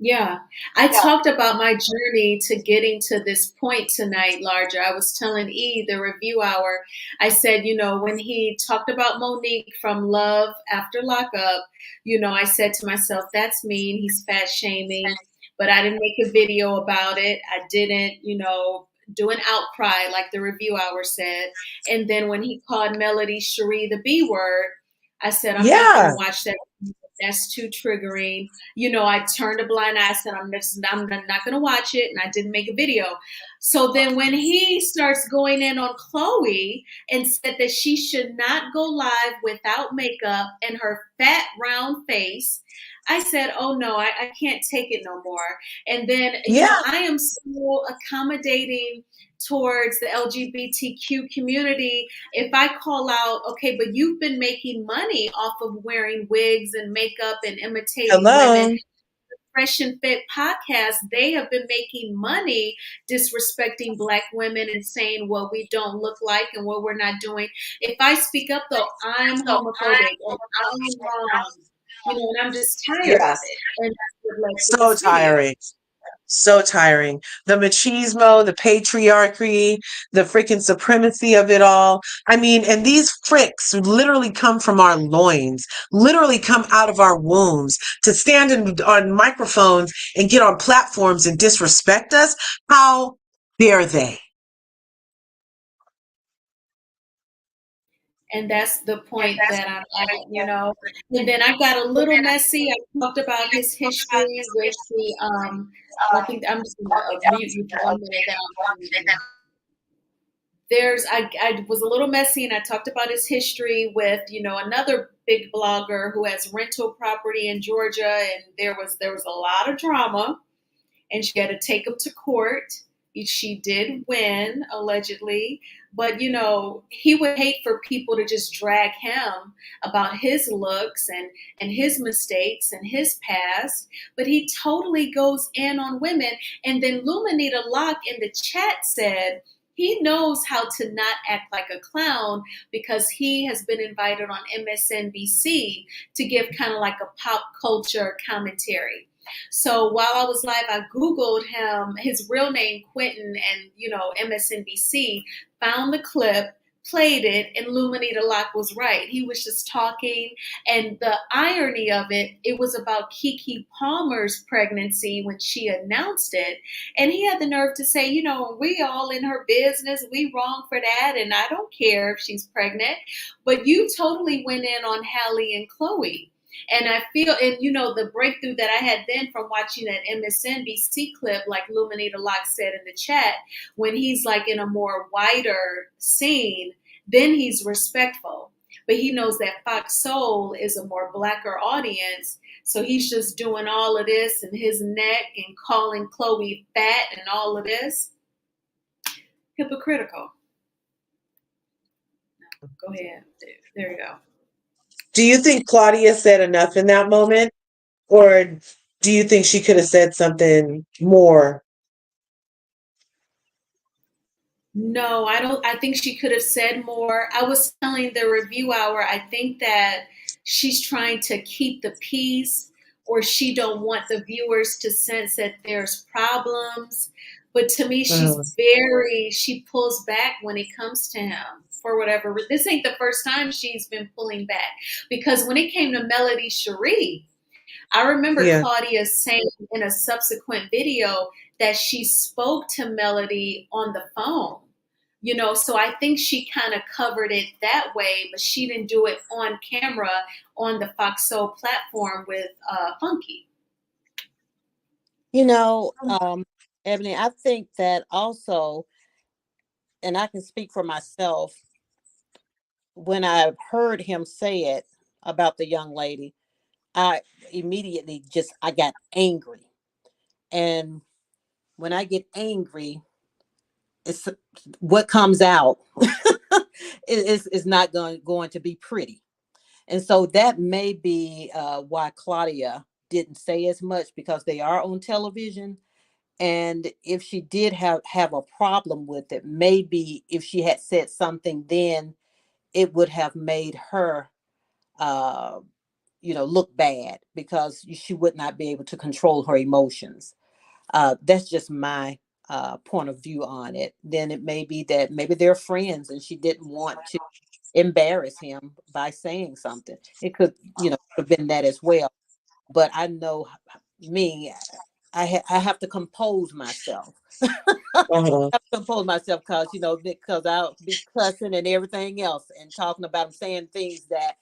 Yeah, I talked about my journey to getting to this point tonight, Larger. I was telling E, the review hour, I said, when he talked about Monique from Love After Lockup, I said to myself, that's mean. He's fat shaming, but I didn't make a video about it. I didn't, do an outcry like the review hour said. And then when he called Melody Cherie the B word, I said, I'm not going to watch that. That's too triggering. I turned a blind eye. I said, I'm not going to watch it. And I didn't make a video. So then when he starts going in on Chloe and said that she should not go live without makeup and her fat round face, I said, oh no, I can't take it no more. And then, I am so accommodating towards the LGBTQ community if I call out, okay, but you've been making money off of wearing wigs and makeup and imitating women. Hello. Fresh and Fit podcast, they have been making money disrespecting Black women and saying what we don't look like and what we're not doing. If I speak up, though, I'm homophobic and I'm wrong, and I'm just tired of Yes. it. And that's what led to So this video. tiring. So tiring. The machismo, the patriarchy, the freaking supremacy of it all. I mean, and these fricks literally come from our loins, literally come out of our wombs to stand on microphones and get on platforms and disrespect us. How dare they? And that's the point that I'm at. And then I got a little messy. I talked about his history with the, I think I'm just going to mute you for 1 minute. I was a little messy and I talked about his history with, another big blogger who has rental property in Georgia. And there was a lot of drama and she had to take him to court. She did win, allegedly, but he would hate for people to just drag him about his looks and his mistakes and his past. But he totally goes in on women. And then Luminita Locke in the chat said he knows how to not act like a clown because he has been invited on MSNBC to give kind of like a pop culture commentary. So while I was live, I Googled him, his real name, Quentin, and, MSNBC, found the clip, played it, and Luminita Locke was right. He was just talking. And the irony of it, it was about Keke Palmer's pregnancy when she announced it. And he had the nerve to say, we all in her business, we wrong for that, and I don't care if she's pregnant. But you totally went in on Hallie and Chloe. And I feel, and the breakthrough that I had then from watching that MSNBC clip, like Luminita Locke said in the chat, when he's like in a more wider scene, then he's respectful. But he knows that Fox Soul is a more blacker audience. So he's just doing all of this and his neck and calling Chloe fat and all of this. Hypocritical. Go ahead. There you go. Do you think Claudia said enough in that moment? Or do you think she could have said something more? No, I don't. I think she could have said more. I was telling the review hour, I think that she's trying to keep the peace or she don't want the viewers to sense that there's problems. But to me, she pulls back when it comes to him for whatever. This ain't the first time she's been pulling back because when it came to Melody Cherie, I remember Claudia saying in a subsequent video that she spoke to Melody on the phone, so I think she kind of covered it that way, but she didn't do it on camera on the Fox Soul platform with Funky. Ebony, I think that also, and I can speak for myself, when I heard him say it about the young lady, I immediately I got angry. And when I get angry, it's what comes out is not going to be pretty. And so that may be why Claudia didn't say as much, because they are on television. And if she did have a problem with it, maybe if she had said something then, it would have made her look bad, because she would not be able to control her emotions. That's just my point of view on it. Then it may be that maybe they're friends and she didn't want to embarrass him by saying something. It could have been that as well. But I know me, I have to compose myself. I have to compose myself because I'll be cussing and everything else and talking about him, saying things that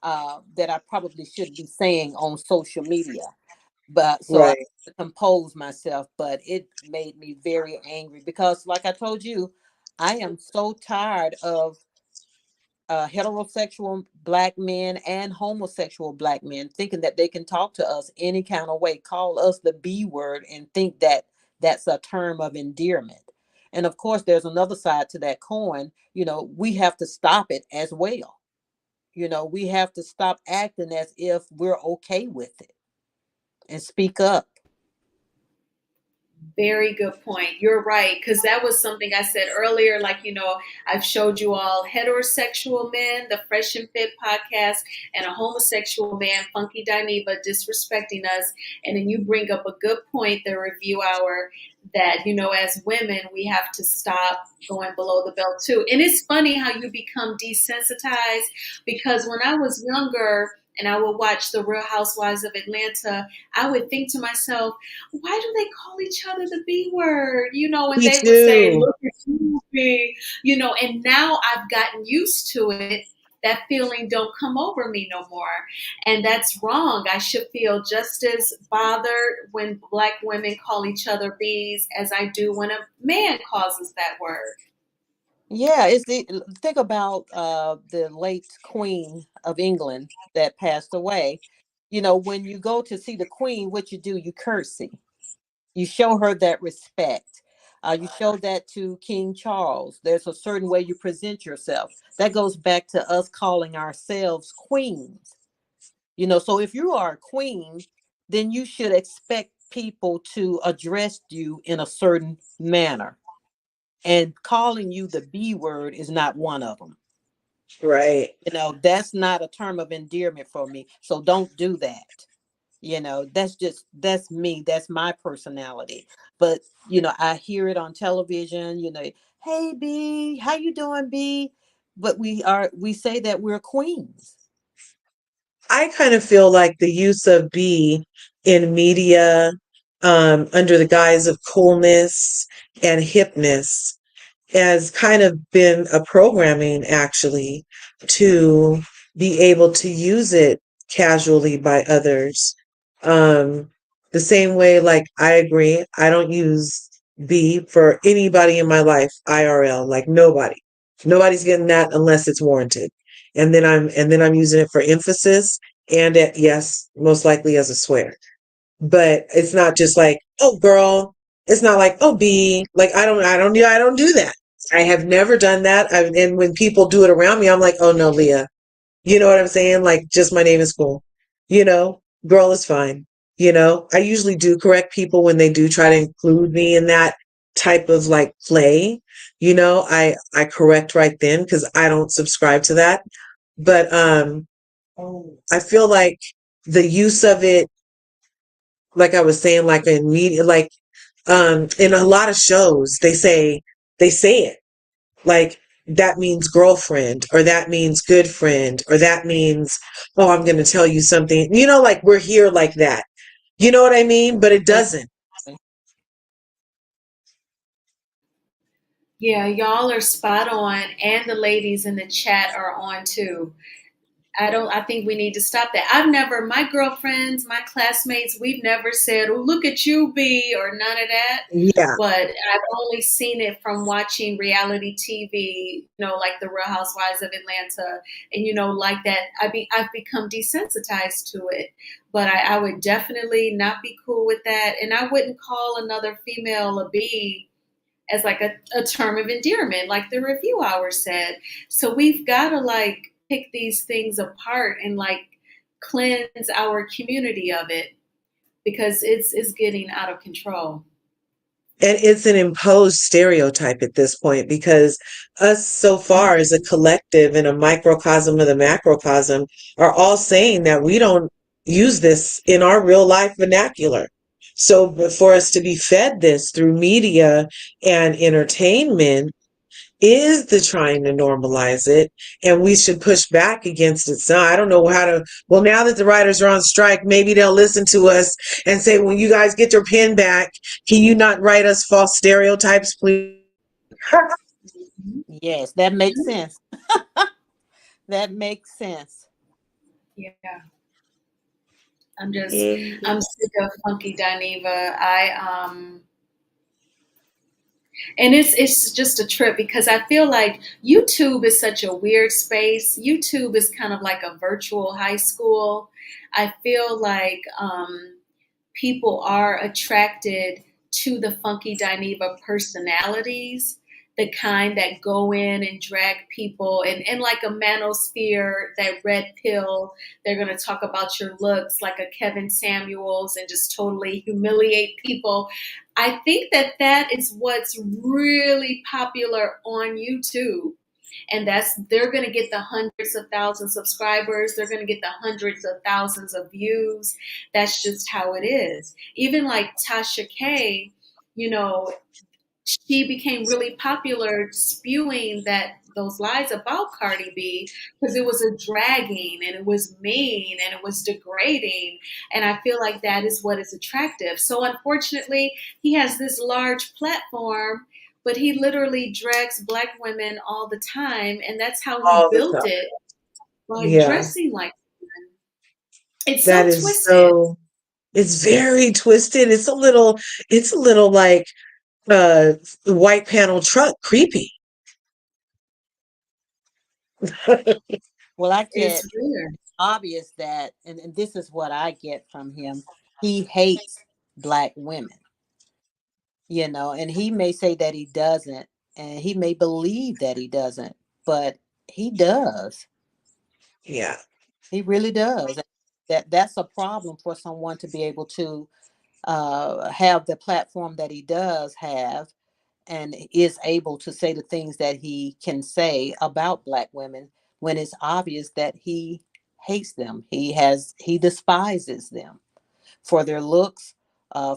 I probably shouldn't be saying on social media. But so I have to compose myself. But it made me very angry because, like I told you, I am so tired of heterosexual Black men and homosexual Black men thinking that they can talk to us any kind of way, call us the B word, and think that that's a term of endearment. And of course, there's another side to that coin. You know, we have to stop it as well. You know, we have to stop acting as if we're okay with it and speak up. Very good point. You're right. Because that was something I said earlier. Like, I've showed you all heterosexual men, the Fresh and Fit podcast, and a homosexual man, Funky Dineva, disrespecting us. And then you bring up a good point, the review hour, that, as women, we have to stop going below the belt too. And it's funny how you become desensitized, because when I was younger and I would watch The Real Housewives of Atlanta, I would think to myself, why do they call each other the B word? And Me they would say, too. look at you, B, and now I've gotten used to it. That feeling don't come over me no more. And that's wrong. I should feel just as bothered when Black women call each other B's as I do when a man calls us that word. Yeah, think about the late Queen of England that passed away. You know, when you go to see the Queen, what you do, you curtsy. You show her that respect. You show that to King Charles. There's a certain way you present yourself. That goes back to us calling ourselves queens. You know, so if you are a queen, then you should expect people to address you in a certain manner. And calling you the B word is not one of them. Right. You know, that's not a term of endearment for me. So don't do that. You know, that's me. That's my personality. But, I hear it on television, hey B, how you doing, B? But we say that we're queens. I kind of feel like the use of B in media, under the guise of coolness and hipness, has kind of been a programming, actually, to be able to use it casually by others. Um, the same way, like, I agree, I don't use B for anybody in my life, IRL, like nobody. Nobody's getting that unless it's warranted. And then I'm using it for emphasis and yes, most likely as a swear. But it's not just like, oh girl. It's not like, oh B. Like I don't do that. I have never done that. And when people do it around me, I'm like, oh no, Leah. You know what I'm saying? Like, just my name is cool. Girl is fine. I usually do correct people when they do try to include me in that type of like play. I correct right then because I don't subscribe to that. But I feel like the use of it, like I was saying, like in media, like in a lot of shows, they say it like that means girlfriend, or that means good friend, or that means, oh, I'm going to tell you something, like we're here like that. You know what I mean? But it doesn't. Yeah, y'all are spot on, and the ladies in the chat are on too. I think we need to stop that. My girlfriends, my classmates, we've never said, oh, look at you, B, or none of that. Yeah. But I've only seen it from watching reality TV, like The Real Housewives of Atlanta. And, like that, I've become desensitized to it. But I would definitely not be cool with that. And I wouldn't call another female a B as like a term of endearment, like the review hour said. So we've got to like pick these things apart and like cleanse our community of it, because it's getting out of control. And it's an imposed stereotype at this point, because us so far as a collective and a microcosm of the macrocosm are all saying that we don't use this in our real life vernacular. So for us to be fed this through media and entertainment is the trying to normalize it, and we should push back against it. So I don't know how to, well, now that the writers are on strike, maybe they'll listen to us and say, when you guys get your pen back, can you not write us false stereotypes, please? Yes, that makes sense. That makes sense. Yeah. I'm sick of Funky Dineva. And it's just a trip, because I feel like YouTube is such a weird space. YouTube is kind of like a virtual high school. I feel like people are attracted to the Funky Dineva personalities, the kind that go in and drag people and like a Manosphere, that red pill, they're going to talk about your looks like a Kevin Samuels and just totally humiliate people. I think that that is what's really popular on YouTube. And they're going to get the hundreds of thousands of subscribers. They're going to get the hundreds of thousands of views. That's just how it is. Even like Tasha K, you know, she became really popular spewing those lies about Cardi B because it was a dragging and it was mean and it was degrading. And I feel like that is what is attractive. So unfortunately, he has this large platform, but he literally drags Black women all the time. And that's how he All the built time. it, by Yeah. dressing like women. It's so That is twisted. so, it's very twisted. It's a little like white panel truck creepy. Well, I get It's weird. obvious that, and this is what I get from him. He hates Black women, and he may say that he doesn't, and he may believe that he doesn't, but he does. Yeah. He really does. That's a problem for someone to be able to have the platform that he does have and is able to say the things that he can say about Black women when it's obvious that he hates them. He despises them for their looks,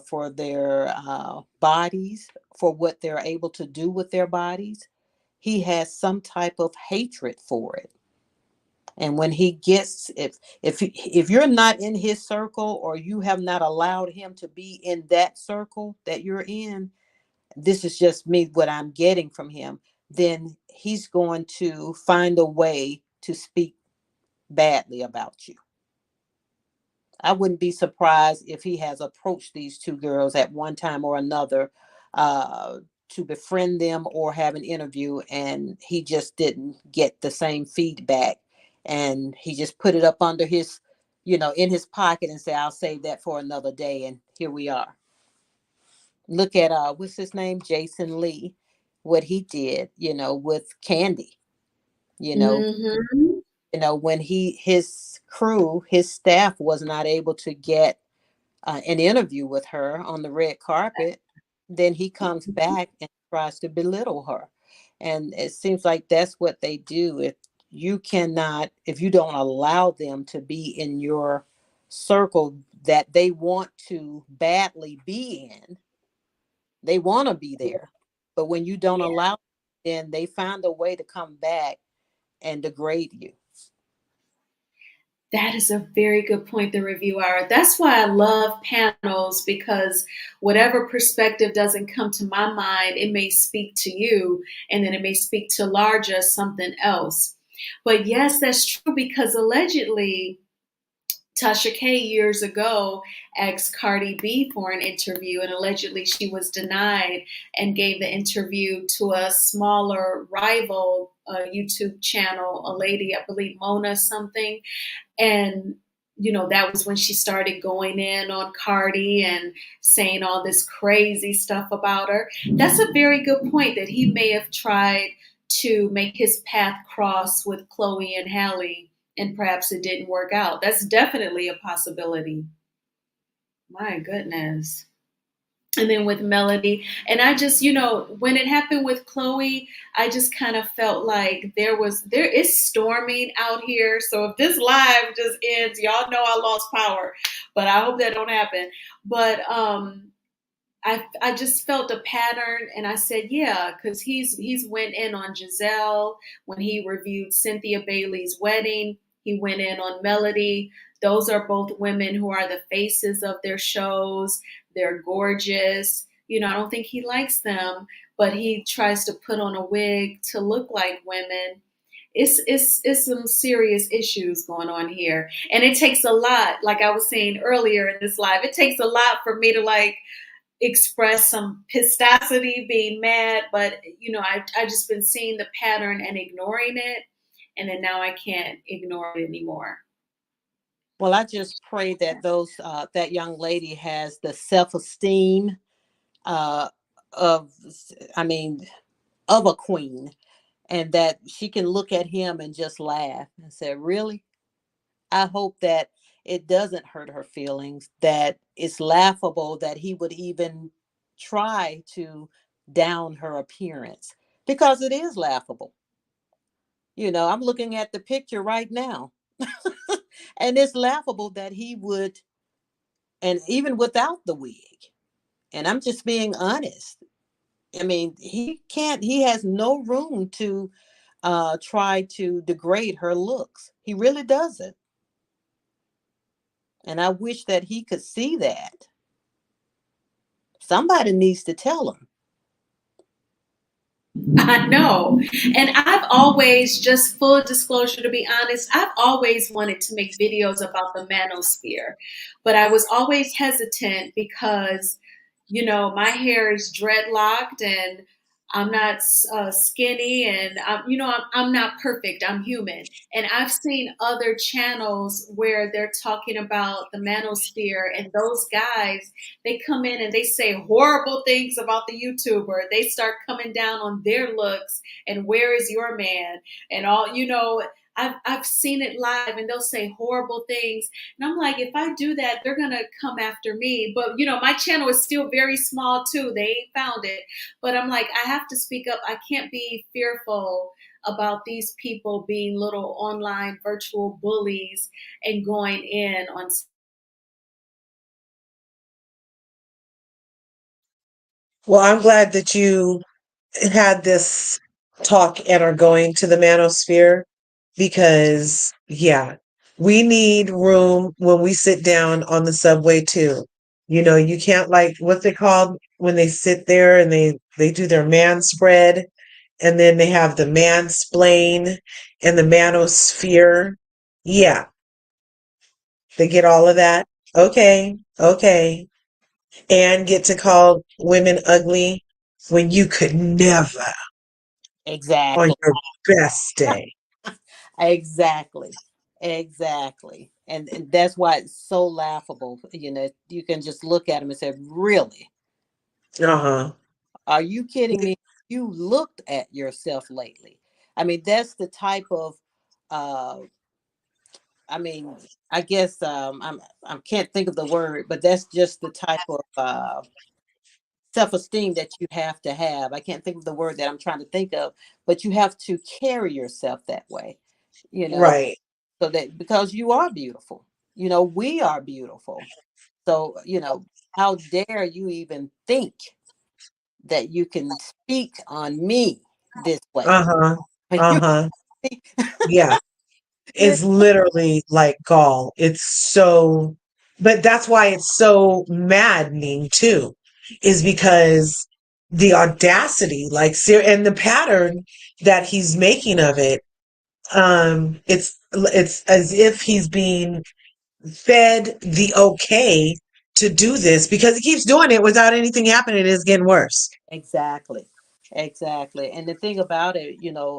for their bodies, for what they're able to do with their bodies. He has some type of hatred for it. And when he gets, if you're not in his circle, or you have not allowed him to be in that circle that you're in, this is just me, what I'm getting from him, then he's going to find a way to speak badly about you. I wouldn't be surprised if he has approached these two girls at one time or another to befriend them or have an interview, and he just didn't get the same feedback. And he just put it up under his, in his pocket and say, I'll save that for another day. And here we are. Look at what's his name, Jason Lee, what he did, with Candy, you know, Mm-hmm. when his crew, his staff was not able to get an interview with her on the red carpet, then he comes back and tries to belittle her. And it seems like that's what they do. If you don't allow them to be in your circle that they want to badly be in, they want to be there. But when you don't allow, then they find a way to come back and degrade you. That is a very good point, the review hour. That's why I love panels, because whatever perspective doesn't come to my mind, it may speak to you, and then it may speak to larger something else. But yes, that's true, because allegedly Tasha K years ago asked Cardi B for an interview, and allegedly she was denied and gave the interview to a smaller rival YouTube channel, a lady, I believe Mona something. And, that was when she started going in on Cardi and saying all this crazy stuff about her. That's a very good point, that he may have tried to make his path cross with Chloe and Halle, and perhaps it didn't work out. That's definitely a possibility. My goodness. And then with Melody, and I just, when it happened with Chloe, I just kind of felt like there is storming out here. So if this live just ends, y'all know I lost power, but I hope that don't happen. But I just felt a pattern, and I said, yeah, because he's went in on Giselle when he reviewed Cynthia Bailey's wedding. He went in on Melody. Those are both women who are the faces of their shows. They're gorgeous. I don't think he likes them, but he tries to put on a wig to look like women. It's some serious issues going on here, and it takes a lot. Like I was saying earlier in this live, it takes a lot for me to express some pistosity, being mad, but I just been seeing the pattern and ignoring it, and then now I can't ignore it anymore. Well, I just pray that that young lady has the self-esteem uh, of, I mean, of a queen, and that she can look at him and just laugh and say, "Really?" I hope that it doesn't hurt her feelings, that it's laughable that he would even try to down her appearance, because it is laughable. I'm looking at the picture right now, and it's laughable that he would, and even without the wig, and I'm just being honest. I mean, he has no room to try to degrade her looks. He really doesn't. And I wish that he could see that. Somebody needs to tell him. I know. And I've always, just full disclosure, to be honest, I've always wanted to make videos about the manosphere, but I was always hesitant because, my hair is dreadlocked and I'm not skinny, and I'm not perfect. I'm human. And I've seen other channels where they're talking about the manosphere, and those guys, they come in and they say horrible things about the YouTuber. They start coming down on their looks and where is your man and all, I've seen it live, and they'll say horrible things. And I'm like, if I do that, they're going to come after me. But, my channel is still very small too. They ain't found it. But I'm like, I have to speak up. I can't be fearful about these people being little online virtual bullies and going in on. Well, I'm glad that you had this talk and are going to the manosphere, because, yeah, we need room when we sit down on the subway too. You can't, like, what's it called when they sit there and they do their man spread, and then they have the mansplain and the manosphere. Yeah, they get all of that. Okay, okay. And get to call women ugly when you could never on Exactly. your best day. Exactly. Exactly. And that's why it's so laughable. You can just look at him and say, "Really? Uh-huh. Are you kidding me? You looked at yourself lately." I mean, that's the type of uh I mean, I guess I can't think of the word, but that's just the type of self-esteem that you have to have. I can't think of the word that I'm trying to think of, but you have to carry yourself that way, you know, Right. so that, because you are beautiful, we are beautiful. So, how dare you even think that you can speak on me this way? Uh-huh. You, Uh-huh. Yeah. It's literally like gall. It's so, but that's why it's so maddening too, is because the audacity, like, and the pattern that he's making of it, it's as if he's being fed the okay to do this, because he keeps doing it without anything happening. It's getting worse. Exactly. Exactly. And the thing about it,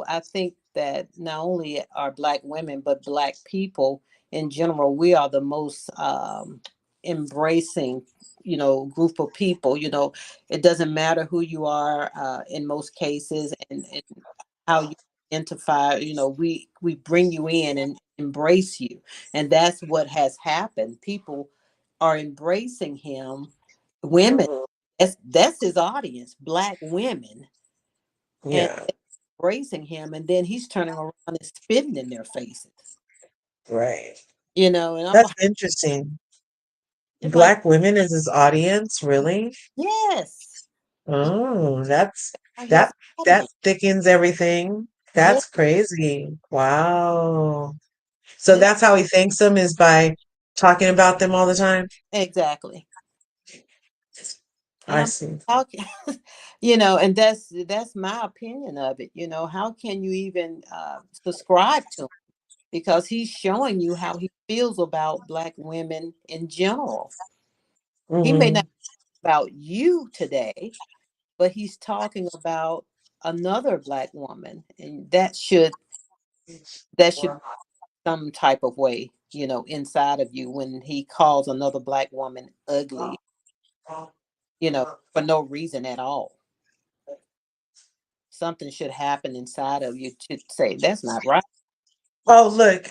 I think that not only are Black women, but Black people in general, we are the most embracing, group of people. It doesn't matter who you are in most cases, and how you identify. We bring you in and embrace you. And that's what has happened. People are embracing him. Women, Mhm. that's his audience, Black women, and Yeah. embracing him, and then he's turning around and spitting in their faces. Right. And I'm That's like, interesting. it's like, Black women is his audience, really? yes, Oh, his that that audience. thickens everything. Yes, That's crazy. Wow. So yes, that's how he thanks them, is by talking about them all the time? exactly. And I I'm see. talking, and that's my opinion of it. How can you even subscribe to him? Because he's showing you how he feels about Black women in general. He may not Hmm. about you today, but he's talking about another Black woman, and that should some type of way, inside of you, when he calls another Black woman ugly. for no reason at all. Something should happen inside of you to say that's not right. Oh, look,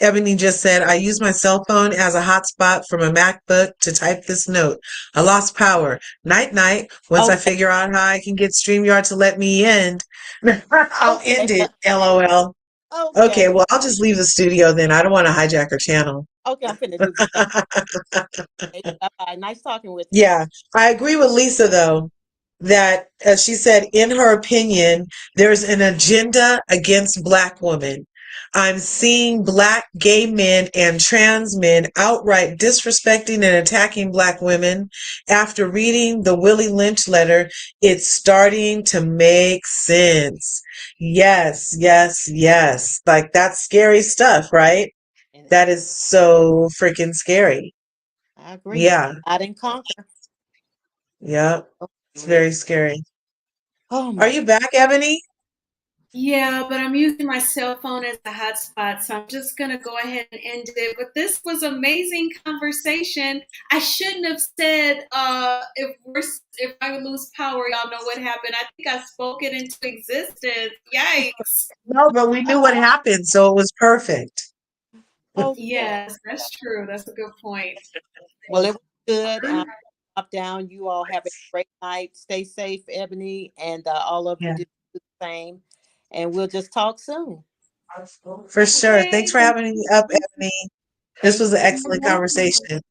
Ebony just said, I use my cell phone as a hotspot from a MacBook to type this note. I lost power. Night, night. Once I figure out how I can get StreamYard to let me end, I'll end it. LOL. Okay, well, I'll just leave the studio then. I don't want to hijack her channel. Okay, I'm finna do this. Bye-bye. Nice talking with you. Yeah, I agree with Lisa, though, that, as she said, in her opinion, there's an agenda against Black women. I'm seeing Black gay men and trans men outright disrespecting and attacking Black women. After reading the Willie Lynch letter, it's starting to make sense. Yes, yes, yes. Like, that's scary stuff, right? That is so freaking scary. I agree. Yeah. I didn't conquer. Yeah. It's very scary. Oh Are you back, Ebony? Yeah, but I'm using my cell phone as a hotspot, so I'm just gonna go ahead and end it. But this was amazing conversation. I shouldn't have said if I would lose power, y'all know what happened. I think I spoke it into existence. Yikes. No, but we knew what happened, so it was perfect. Yes, that's true. That's a good point. Well, it was good. Up, down. You all have a great night. Stay safe, Ebony, and all of you do the same. And we'll just talk soon. For sure. Thanks for having me up, Ebony. This was an excellent conversation.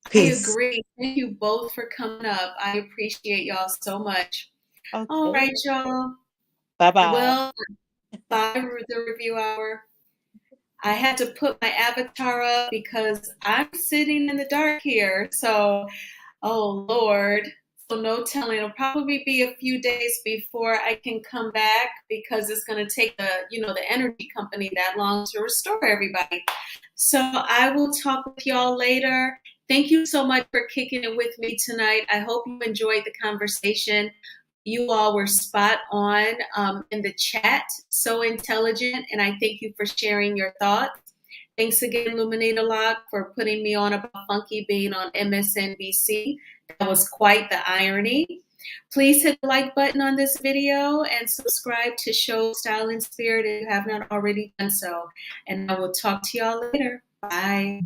Peace. I agree. Thank you both for coming up. I appreciate y'all so much. All right, y'all. Bye-bye. Well, bye, the review hour. I had to put my avatar up because I'm sitting in the dark here. So, oh Lord. So no telling. It'll probably be a few days before I can come back because it's going to take the energy company that long to restore everybody. So I will talk with y'all later. Thank you so much for kicking it with me tonight. I hope you enjoyed the conversation. You all were spot on in the chat, so intelligent, and I thank you for sharing your thoughts. Thanks again, Luminator Lock, for putting me on about Funky being on MSNBC. That was quite the irony. Please hit the like button on this video and subscribe to Show Style and Spirit if you have not already done so. And I will talk to y'all later. Bye.